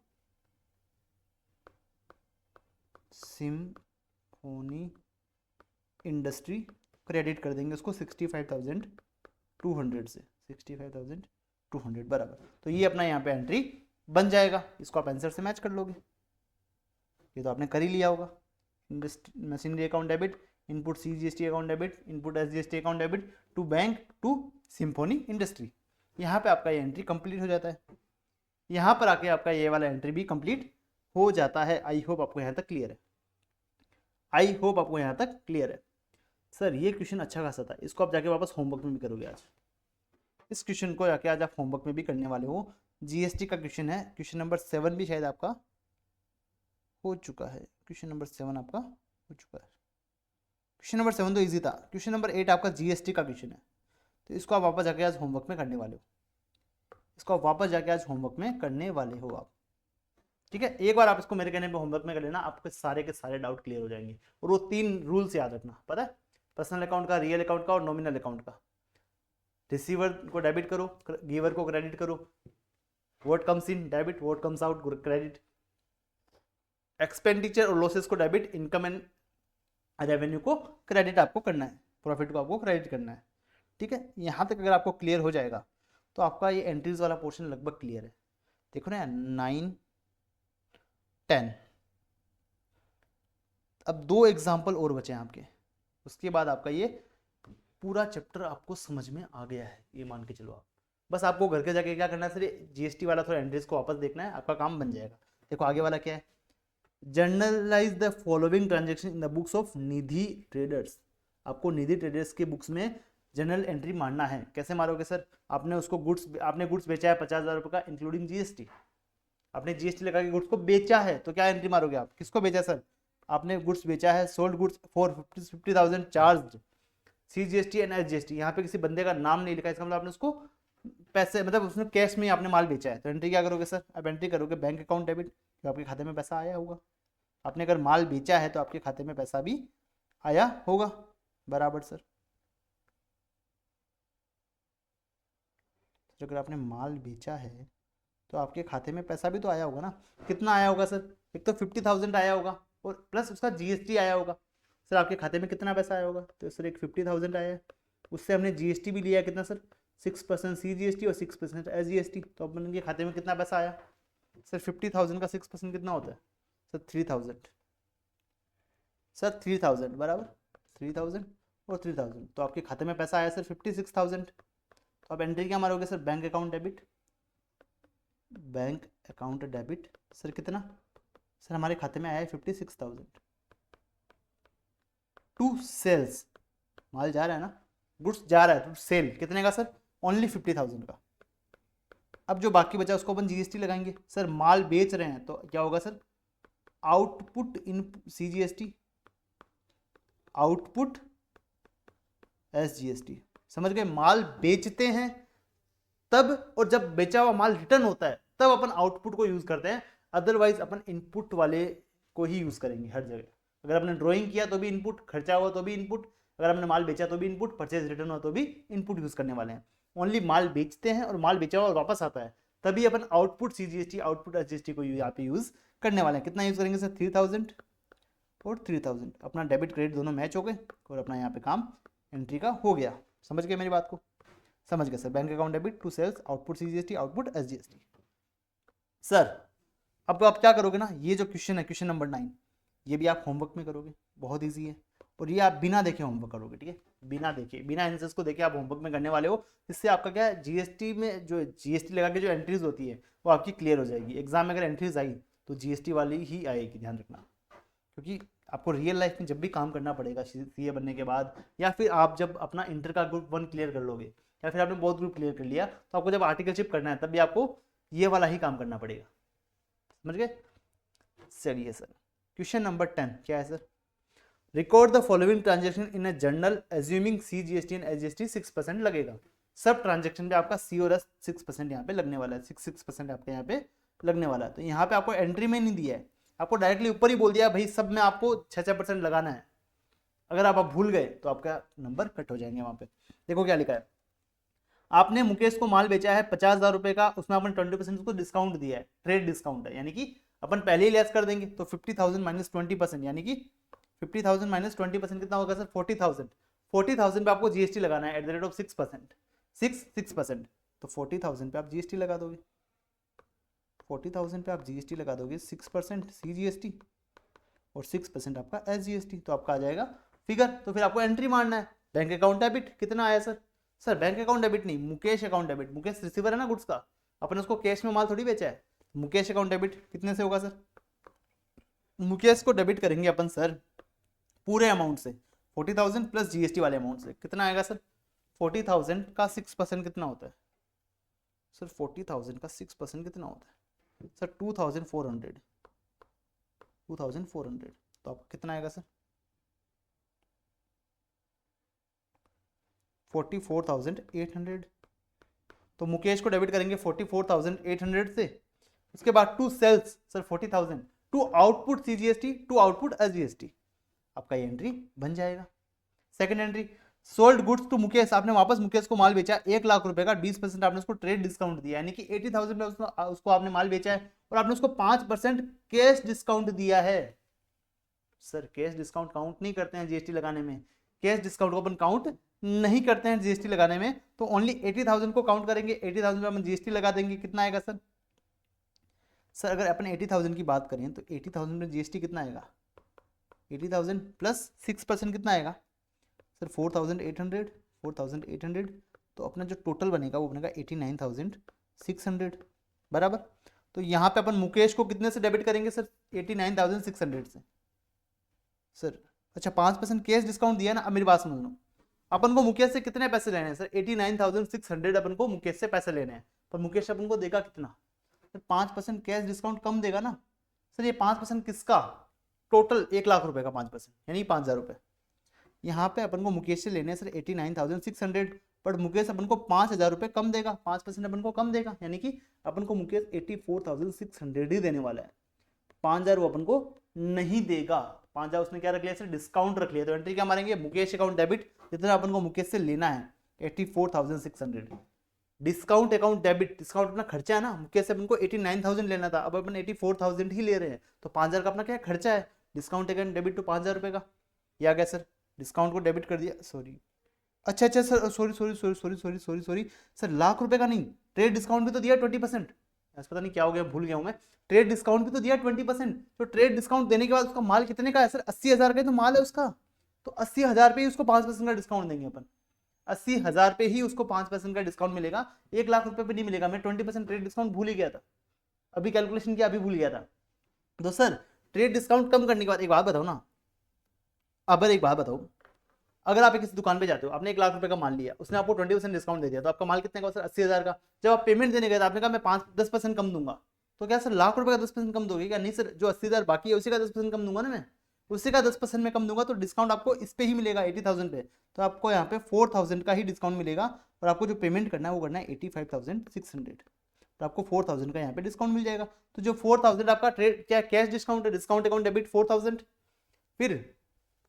सिम्फोनी इंडस्ट्री, क्रेडिट कर देंगे उसको 65,200 से, 65,200 बराबर। तो ये अपना यहाँ पे एंट्री बन जाएगा, इसको आप आंसर से मैच कर लोगे, ये तो आपने कर ही लिया होगा। Machinery account debit, input C GST account debit, input S GST account debit to bank to Symphony Industry. यहाँ पे आपका ये एंट्री कंप्लीट हो जाता है, यहाँ पर आके आपका ये वाला एंट्री भी कंप्लीट हो जाता है। आई होप आपको यहाँ तक क्लियर है, आई होप आपको यहाँ तक क्लियर है। सर ये क्वेश्चन अच्छा खासा था, इसको आप जाके वापस होमवर्क में भी करोगे आज, इस क्वेश्चन को जाके आज आप होमवर्क में भी करने वाले हो। जीएसटी का क्वेश्चन है, क्वेश्चन नंबर 7 भी शायद आपका हो चुका है, क्वेश्चन नंबर 7 आपका हो चुका है। क्वेश्चन नंबर 7 तो इजी था, क्वेश्चन नंबर 8 आपका जीएसटी का क्वेश्चन है, तो इसको आप वापस जाके आज होमवर्क में करने वाले हो, इसको आप वापस जाके आज होमवर्क में करने वाले हो आप, ठीक है। एक बार आप इसको मेरे कहने पे होमवर्क में कर लेना, आपके सारे के सारे डाउट क्लियर हो जाएंगे। और वो 3 रूल्स याद रखना, पता है, पर्सनल अकाउंट का, रियल अकाउंट का और नॉमिनल अकाउंट का। रिसीवर को डेबिट करो, गिवर को क्रेडिट करो, what comes in debit, what comes out credit, expenditure और लॉसेस को डेबिट, इनकम एंड रेवेन्यू को क्रेडिट आपको करना है, प्रॉफिट को आपको क्रेडिट करना है, ठीक है। यहाँ तक अगर आपको क्लियर हो जाएगा तो आपका ये एंट्रीज वाला पोर्शन लगभग क्लियर है। देखो ना 9 10, अब 2 एग्जाम्पल और बचे हैं आपके, उसके बाद आपका ये पूरा चैप्टर आपको समझ में आ गया है, ये मान के चलो आप। बस आपको घर के जाके क्या करना है सर, जीएसटी वाला थोड़ा एंट्रीज को वापस देखना है, आपका काम बन जाएगा। देखो आगे वाला क्या है, generalized the following transaction in the books of Nidhi traders. आपको निधि ट्रेडर्स के बुक्स में जनरल एंट्री मारना है। कैसे मारोगे सर, आपने उसको आपने गुड्स बेचा है 50,000 रुपये का इंक्लूडिंग जीएसटी, आपने जीएसटी लगा के गुड्स को बेचा है, तो क्या एंट्री मारोगे आप, किसको बेचा सर, आपने गुड्स बेचा है, sold goods for 50,000 charge C GST and S GST. यहाँ पे किसी बंदे का नाम नहीं लिखा, इसका मतलब आपने उसको पैसे, मतलब उसने कैश में आपने माल बेचा है, तो एंट्री क्या करोगे सर, आप एंट्री करोगे बैंक अकाउंट डेबिट, तो आपके खाते में पैसा आया होगा। आपने अगर माल बेचा है तो आपके खाते में पैसा भी आया होगा, बराबर सर। सर अगर आपने माल बेचा है तो आपके खाते में पैसा भी तो आया होगा ना। कितना आया होगा सर? एक तो 50,000 आया होगा और प्लस उसका जीएसटी आया होगा। सर आपके खाते में कितना पैसा आया होगा? तो सर एक 50,000 आया है, उससे हमने जीएसटी भी लिया है। कितना सर? 6% CGST और 6% SGST। तो अपन के खाते में कितना पैसा आया सर? 50,000 का 6% कितना होता है सर? 3,000। सर 3,000 बराबर 3,000 और 3,000, तो आपके खाते में पैसा आया सर 56,000। तो आप एंट्री क्या मारोगे sir? Bank account debit, bank account debit. Sir कितना? सर हमारे खाते में आया है 56,000 टू सेल्स। माल जा रहा है ना, गुड्स जा रहा है टू सेल। कितने का सर? ओनली 50,000 का। अब जो बाकी बचा उसको अपन जीएसटी लगाएंगे। सर माल बेच रहे हैं तो क्या होगा सर? आउटपुट इन CGST, आउटपुट SGST। समझ गए? माल बेचते हैं तब, और जब बेचा हुआ माल रिटर्न होता है तब अपन आउटपुट को यूज करते हैं, अदरवाइज अपन इनपुट वाले को ही यूज करेंगे हर जगह। अगर आपने ड्राइंग किया तो भी इनपुट, खर्चा हुआ तो भी इनपुट, अगर आपने माल बेचा तो भी इनपुट, परचेज रिटर्न हुआ तो भी इनपुट यूज करने वाले हैं। ओनली माल बेचते हैं और माल बेचा हुआ वापस आता है तभी अपन आउटपुट CGST, आउटपुट SGST को यहाँ पे यूज करने वाले हैं। कितना यूज करेंगे सर? 3,000 और 3,000। अपना डेबिट क्रेडिट दोनों मैच हो गए और अपना यहाँ पे काम एंट्री का हो गया। समझ गए मेरी बात को? समझ गए sir. Bank account debit to sales, output CGST, output SGST। Sir अब आप क्या करोगे ना, ये जो क्वेश्चन है क्वेश्चन नंबर 9, ये भी आप होमवर्क में करोगे, बहुत ईजी है। और ये आप बिना देखे होमवर्क करोगे, ठीक है? बिना देखे, बिना आंसर्स को देखे आप होमवर्क में करने वाले हो। इससे आपका क्या है, जीएसटी में जो जीएसटी लगा के जो एंट्रीज होती है वो आपकी क्लियर हो जाएगी। एग्जाम में अगर एंट्रीज आई तो जीएसटी वाली ही आएगी, ध्यान रखना। क्योंकि आपको रियल लाइफ में जब भी काम करना पड़ेगा सीए बनने के बाद, या फिर आप जब अपना इंटर का ग्रुप 1 क्लियर कर लोगे, या फिर आपने बहुत ग्रुप क्लियर कर लिया, तो आपको जब आर्टिकलशिप करना है तब भी आपको ये वाला ही काम करना पड़ेगा। समझ गए? चलिए सर क्वेश्चन नंबर 10 क्या है sir? Record the following transaction in a journal assuming CGST and SGST 6% लगेगा। सब ट्रांजेक्शन पे आपका C और S 6% यहाँ पे लगने वाला है, 6% आपके यहाँ पे लगने वाला है। तो यहाँ पे आपको एंट्री में नहीं दिया है, आपको डायरेक्टली ऊपर ही बोल दिया भाई सब में आपको 6% लगाना है। अगर आप भूल गए तो आपका नंबर कट हो जाएंगे वहां पे। देखो क्या लिखा है, आपने मुकेश को माल बेचा है 50,000 रुपए का, उसमें अपन 20% उसको डिस्काउंट दिया है, ट्रेड डिस्काउंट है, यानी कि अपन पहले ही लेस कर देंगे। तो 50,000 माइनस 20%, यानी कि 50,000 माइनस 20% कितना होगा सर? 40,000। 40,000 पे आपको जीएसटी लगाना है एट द रेट ऑफ 6%, 6%। तो 40,000 पे आप जीएसटी लगा दोगे, 40,000 पे आप जीएसटी लगा दोगे, 6% CGST और 6% आपका SGST, तो आपका आ जाएगा फिगर। तो फिर आपको एंट्री मारना है, बैंक अकाउंट डेबिट कितना आया sir? Sir bank account debit नहीं, Mukesh account debit. Mukesh receiver है ना गुड्स का, अपन उसको कैश में माल थोड़ी बेचा है। मुकेश अकाउंट डेबिट कितने से होगा सर? मुकेश को डेबिट करेंगे अपन सर पूरे अमाउंट से, 40,000 प्लस जीएसटी वाले अमाउंट से। कितना आएगा सर? 40,000 का 6% कितना होता है सर? 40,000 का 6% कितना होता है सर? 2,400। 2,400, तो आपका कितना आएगा सर? 44,800। तो मुकेश को डेबिट करेंगे 44,800 से। उसके बाद to sales sir 40,000, to output CGST, to output SGST, आपका ये एंट्री बन जाएगा। Second entry, sold goods to Mukesh, आपने वापस मुकेश को माल बेचा 1 लाख रुपए का, 20% आपने उसको ट्रेड डिस्काउंट दिया, यानी कि 80,000 में उसको आपने माल बेचा है और आपने उसको 5% कैश डिस्काउंट दिया है। सर कैश डिस्काउंट काउंट नहीं करते हैं जीएसटी लगाने में, कैश डिस्काउंट को अपन काउंट नहीं करते हैं जीएसटी लगाने में, तो ओनली 80,000 को काउंट करेंगे। 80,000 पे अपन जीएसटी लगा देंगे, कितना आएगा सर? सर अगर अपन 80,000 की बात करें तो 80,000 में जीएसटी कितना आएगा? 80,000 प्लस 6% कितना आएगा सर? 4,800। 4,800, तो अपना जो टोटल बनेगा वो बनेगा 89,600 बराबर। तो यहाँ पे अपन मुकेश को कितने से डेबिट करेंगे सर? 89,600 से सर। अच्छा 5% कैश डिस्काउंट दिया ना। अब मेरी बात समझ लो, अपन को मुकेश से कितने पैसे लेने हैं सर? 89,600 अपन को मुकेश से पैसे लेने हैं, पर मुकेश अपन को देगा कितना सर? 5% कैश डिस्काउंट कम देगा ना सर। ये 5% किसका? टोटल 1 लाख रुपए का 5%, यानी 5,000 रुपए। यहाँ पे अपन को मुकेश से लेने हैं सर 89,600, पर मुकेश अपन को 5,000 रुपए कम देगा, 5% अपन को कम देगा, यानी कि अपन को मुकेश 84,600 ही देने वाला है। 5,000 वो अपन को नहीं देगा, 5,000 उसने क्या रख लिया सर? डिस्काउंट रख लिया। तो एंट्री क्या मारेंगे? मुकेश अकाउंट डेबिट, जितना अपन को मुकेश से लेना है 84,600, डिस्काउंट अकाउंट डेबिट, डिस्काउंट अपना खर्चा है ना, मुकेश से अपन को 89,000 लेना था, अब अपन 84,000 ही ले रहे हैं, तो 5,000 का अपना क्या खर्चा है, डिस्काउंट अकाउंट डेबिट टू 5,000 रुपये का। ये आ गया सर, डिस्काउंट को डेबिट कर दिया, सॉरी अच्छा अच्छा sir, sorry sorry sorry sorry sorry sorry sorry sir, lakh रुपए का नहीं, ट्रेड डिस्काउंट भी तो दिया 20%, ऐसा पता नहीं क्या हो गया, भूल गया हूँ मैं, ट्रेड डिस्काउंट भी तो दिया 20%, तो ट्रेड डिस्काउंट देने के बाद उसका माल कितने का है सर, 80,000 का तो माल है उसका, तो 80,000 पे ही उसको 5% का डिस्काउंट देंगे अपन, 80,000 पे ही उसको 5% का डिस्काउंट मिलेगा, 1,00,000 रुपए पे नहीं मिलेगा। मैं 20% ट्रेड डिस्काउंट भूल ही गया था, अभी कैलकुलेशन किया, अभी भूल गया था। तो सर ट्रेड डिस्काउंट कम करने के बाद एक बात बताओ ना, अब एक बात बताओ, अगर आप किसी दुकान पे जाते हो, आपने 1,00,000 रुपए का माल लिया, उसने आपको 20% डिस्काउंट दे दिया, तो आपका माल कितने का सर, 80,000 का। जब आप पेमेंट देने गए तो आपने कहा मैं 10% कम दूंगा, तो क्या सर लाख रुपए का 10% कम दोगे क्या, नहीं सर, जो 80,000 बाकी है उसी का 10% कम दूंगा ना मैं, उसी का 10% में कम दूंगा, तो डिस्काउंट आपको इस पे ही मिलेगा 80,000 पे, तो आपको यहाँ पे 4,000 का ही डिस्काउंट मिलेगा, और आपको जो पेमेंट करना है वो करना है 85,600, तो आपको 4,000 का यहाँ पे डिस्काउंट मिल जाएगा। तो जो 4,000 आपका ट्रेड क्या कैश डिस्काउंट है, डिस्काउंट अकाउंट डेबिट 4,000, फिर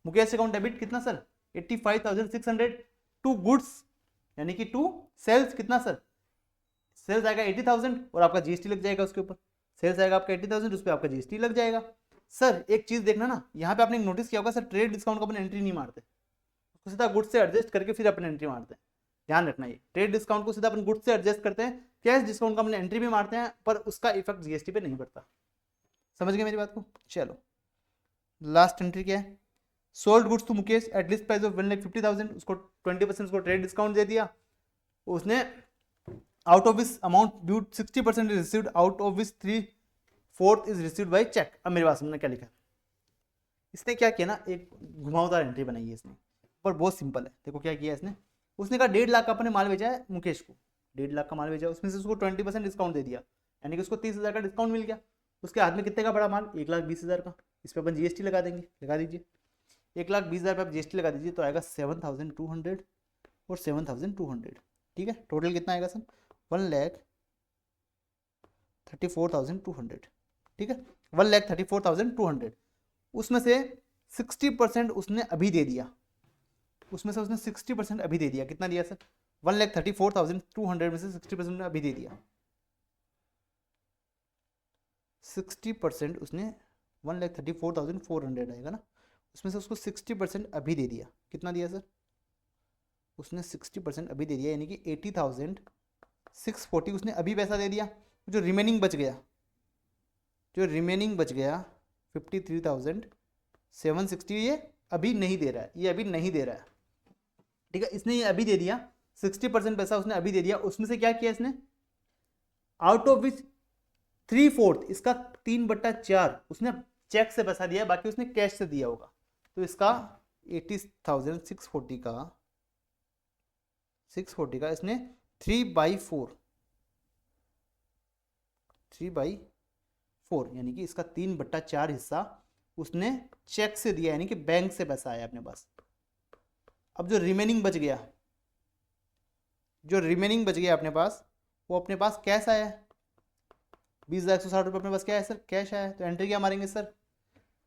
मुकेश अकाउंट डेबिट कितना सर 85,600 टू गुड्स, यानी कि टू सेल्स कितना सर, सेल्स आएगा 80,000 और आपका जीएसटी लग जाएगा उसके ऊपर, सेल्स आएगा आपका 80,000, उस पर आपका जीएसटी लग जाएगा। सर एक चीज देखना ना, यहाँ पे आपने नोटिस किया होगा सर, ट्रेड डिस्काउंट का अपन एंट्री नहीं मारते, उसको सीधा गुड्स से एडजस्ट करके फिर अपन एंट्री मारते हैं, ध्यान रखना ये, ट्रेड डिस्काउंट को सीधा अपन गुड्स से एडजस्ट करते हैं, कैश डिस्काउंट का अपन एंट्री भी मारते हैं, पर उसका इफेक्ट जीएसटी पे नहीं पड़ता। समझ गए मेरी बात को। चलो लास्ट एंट्री क्या है, sold goods to Mukesh at list price of 1,50,000, उसको 20% उसको ट्रेड डिस्काउंट दे दिया, उसने out of this amount due 60% is received, out of which 3/4 is received by cheque. अब मेरे पास हमने क्या लिखा, इसने क्या किया ना, एक घुमावदार एंट्री बनाई है इसने, पर बहुत सिंपल है, देखो क्या किया इसने, उसने कहा 1.5 लाख का अपने माल बेचा है मुकेश को, 1.5 लाख का माल बेचा, उसमें से उसको 20% डिस्काउंट दे दिया, यानी कि उसको 30,000 का डिस्काउंट मिल गया, उसके हाथ में कितने का बड़ा माल, 1,20,000 का, इस पर अपन जीएसटी लगा देंगे, लगा दीजिए 1,20,000 पे आप जीएसटी लगा दीजिए, तो आएगा 7,200 और 7,200, ठीक है, टोटल कितना आएगा सर 1,34,200, ठीक है 1,34,200, उसमें से 60% उसने अभी दे दिया, उसमें से उसने 60% अभी दे दिया, कितना दिया सर 1,34,200 में से 60% ने अभी दे दिया, 60% उसने 1,34,400 आएगा ना, उसमें से उसको 60% अभी दे दिया, कितना दिया सर, उसने 60% अभी दे दिया, यानी कि 80,640 उसने अभी पैसा दे दिया, जो रिमेनिंग बच गया, जो रिमेनिंग बच गया 53,760 ये अभी नहीं दे रहा है, ये अभी नहीं दे रहा है, ठीक है, इसने ये अभी दे दिया, 60% पैसा उसने अभी दे दिया, उसमें से क्या किया इसने, आउट ऑफ विच 3/4 इसका 3/4 उसने चेक से पैसा दिया, बाकी उसने कैश से दिया होगा, तो इसका 80,640 का 640 का इसने 3/4 यानी कि इसका 3/4 हिस्सा उसने चेक से दिया, यानी कि बैंक से पैसा आया अपने पास। अब जो रिमेनिंग बच गया, जो रिमेनिंग बच गया अपने पास, वो अपने पास कैश आया है, 20,160 रुपये अपने पास क्या है सर, कैश आया है, तो एंट्री क्या मारेंगे सर,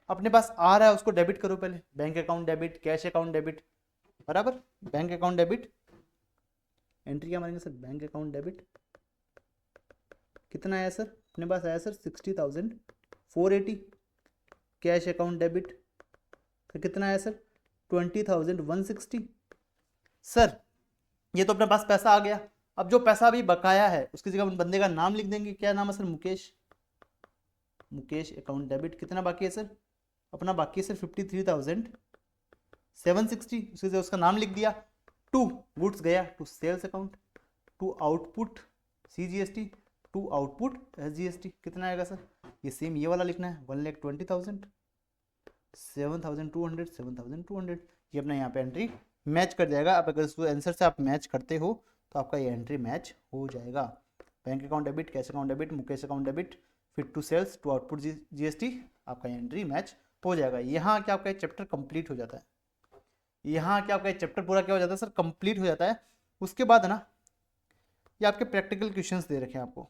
अपने पास आ रहा है उसको डेबिट करो पहले, bank account debit, cash account debit, बराबर, बैंक अकाउंट डेबिट, एंट्री क्या मारेंगे सर, बैंक अकाउंट डेबिट, कितना आया सर, अपने पास आया सर 60,480, कैश अकाउंट डेबिट, तो कितना आया सर 20,160। सर ये तो अपने पास पैसा आ गया, अब जो पैसा अभी बकाया है उसकी जगह बंदे का नाम लिख देंगे, क्या नाम है sir, Mukesh, Mukesh account debit, कितना बाकी है सर, अपना बाकी है सर 53,760, उसकी जगह उसका नाम लिख दिया, टू गुड्स गया to sales account, to output CGST, to output SGST, कितना आएगा सर, ये सेम ये वाला लिखना है 1,20,000, 7,200 7,200, ये अपना यहाँ पे एंट्री मैच कर जाएगा। अब अगर इसको आंसर से आप मैच करते हो तो आपका ये एंट्री मैच हो जाएगा, bank account debit, cash account debit, Mukesh account debit, फिर to sales, to output GST, आपका एंट्री मैच हो जाएगा। यहाँ क्या आपका चैप्टर कंप्लीट हो जाता है, यहाँ क्या आपका चैप्टर पूरा क्या हो जाता है सर, कंप्लीट हो जाता है। उसके बाद है ना, ये आपके प्रैक्टिकल क्वेश्चंस दे रखे हैं आपको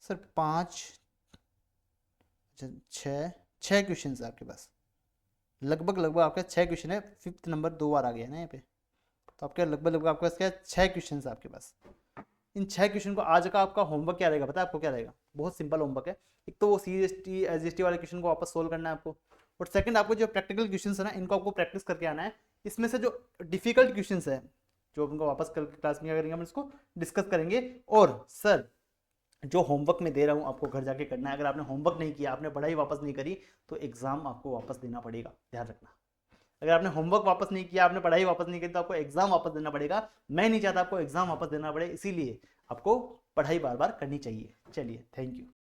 सर, 6 क्वेश्चन है आपके पास, लगभग आपके 6 क्वेश्चन है, 5th नंबर 2 बार आ गया ना यहाँ पे, तो आपके लगभग आपके पास क्या 6 क्वेश्चन है आपके पास। इन 6 क्वेश्चन को आज का आपका होमवर्क क्या रहेगा, पता है आपको क्या रहेगा? बहुत सिंपल होमवर्क है। एक तो वो CST SGST वाले क्वेश्चन को वापस सोल्व करना है आपको, और सेकंड आपको जो प्रैक्टिकल क्वेश्चन है ना, इनको आपको प्रैक्टिस करके आना है। इसमें से जो डिफिकल्ट क्वेश्चन है जो उनको वापस कल क्लास में क्या करेंगे, हम इसको डिस्कस करेंगे। और सर जो होमवर्क मैं दे रहा हूँ आपको घर जाके करना है। अगर आपने होमवर्क नहीं किया, आपने पढ़ाई वापस नहीं करी, तो एग्जाम आपको वापस देना पड़ेगा, ध्यान रखना। अगर आपने होमवर्क वापस नहीं किया, आपने पढ़ाई वापस नहीं करी, तो आपको एग्जाम वापस देना पड़ेगा। मैं नहीं चाहता आपको एग्जाम वापस देना पड़े, इसीलिए आपको पढ़ाई बार बार करनी चाहिए। चलिए, थैंक यू।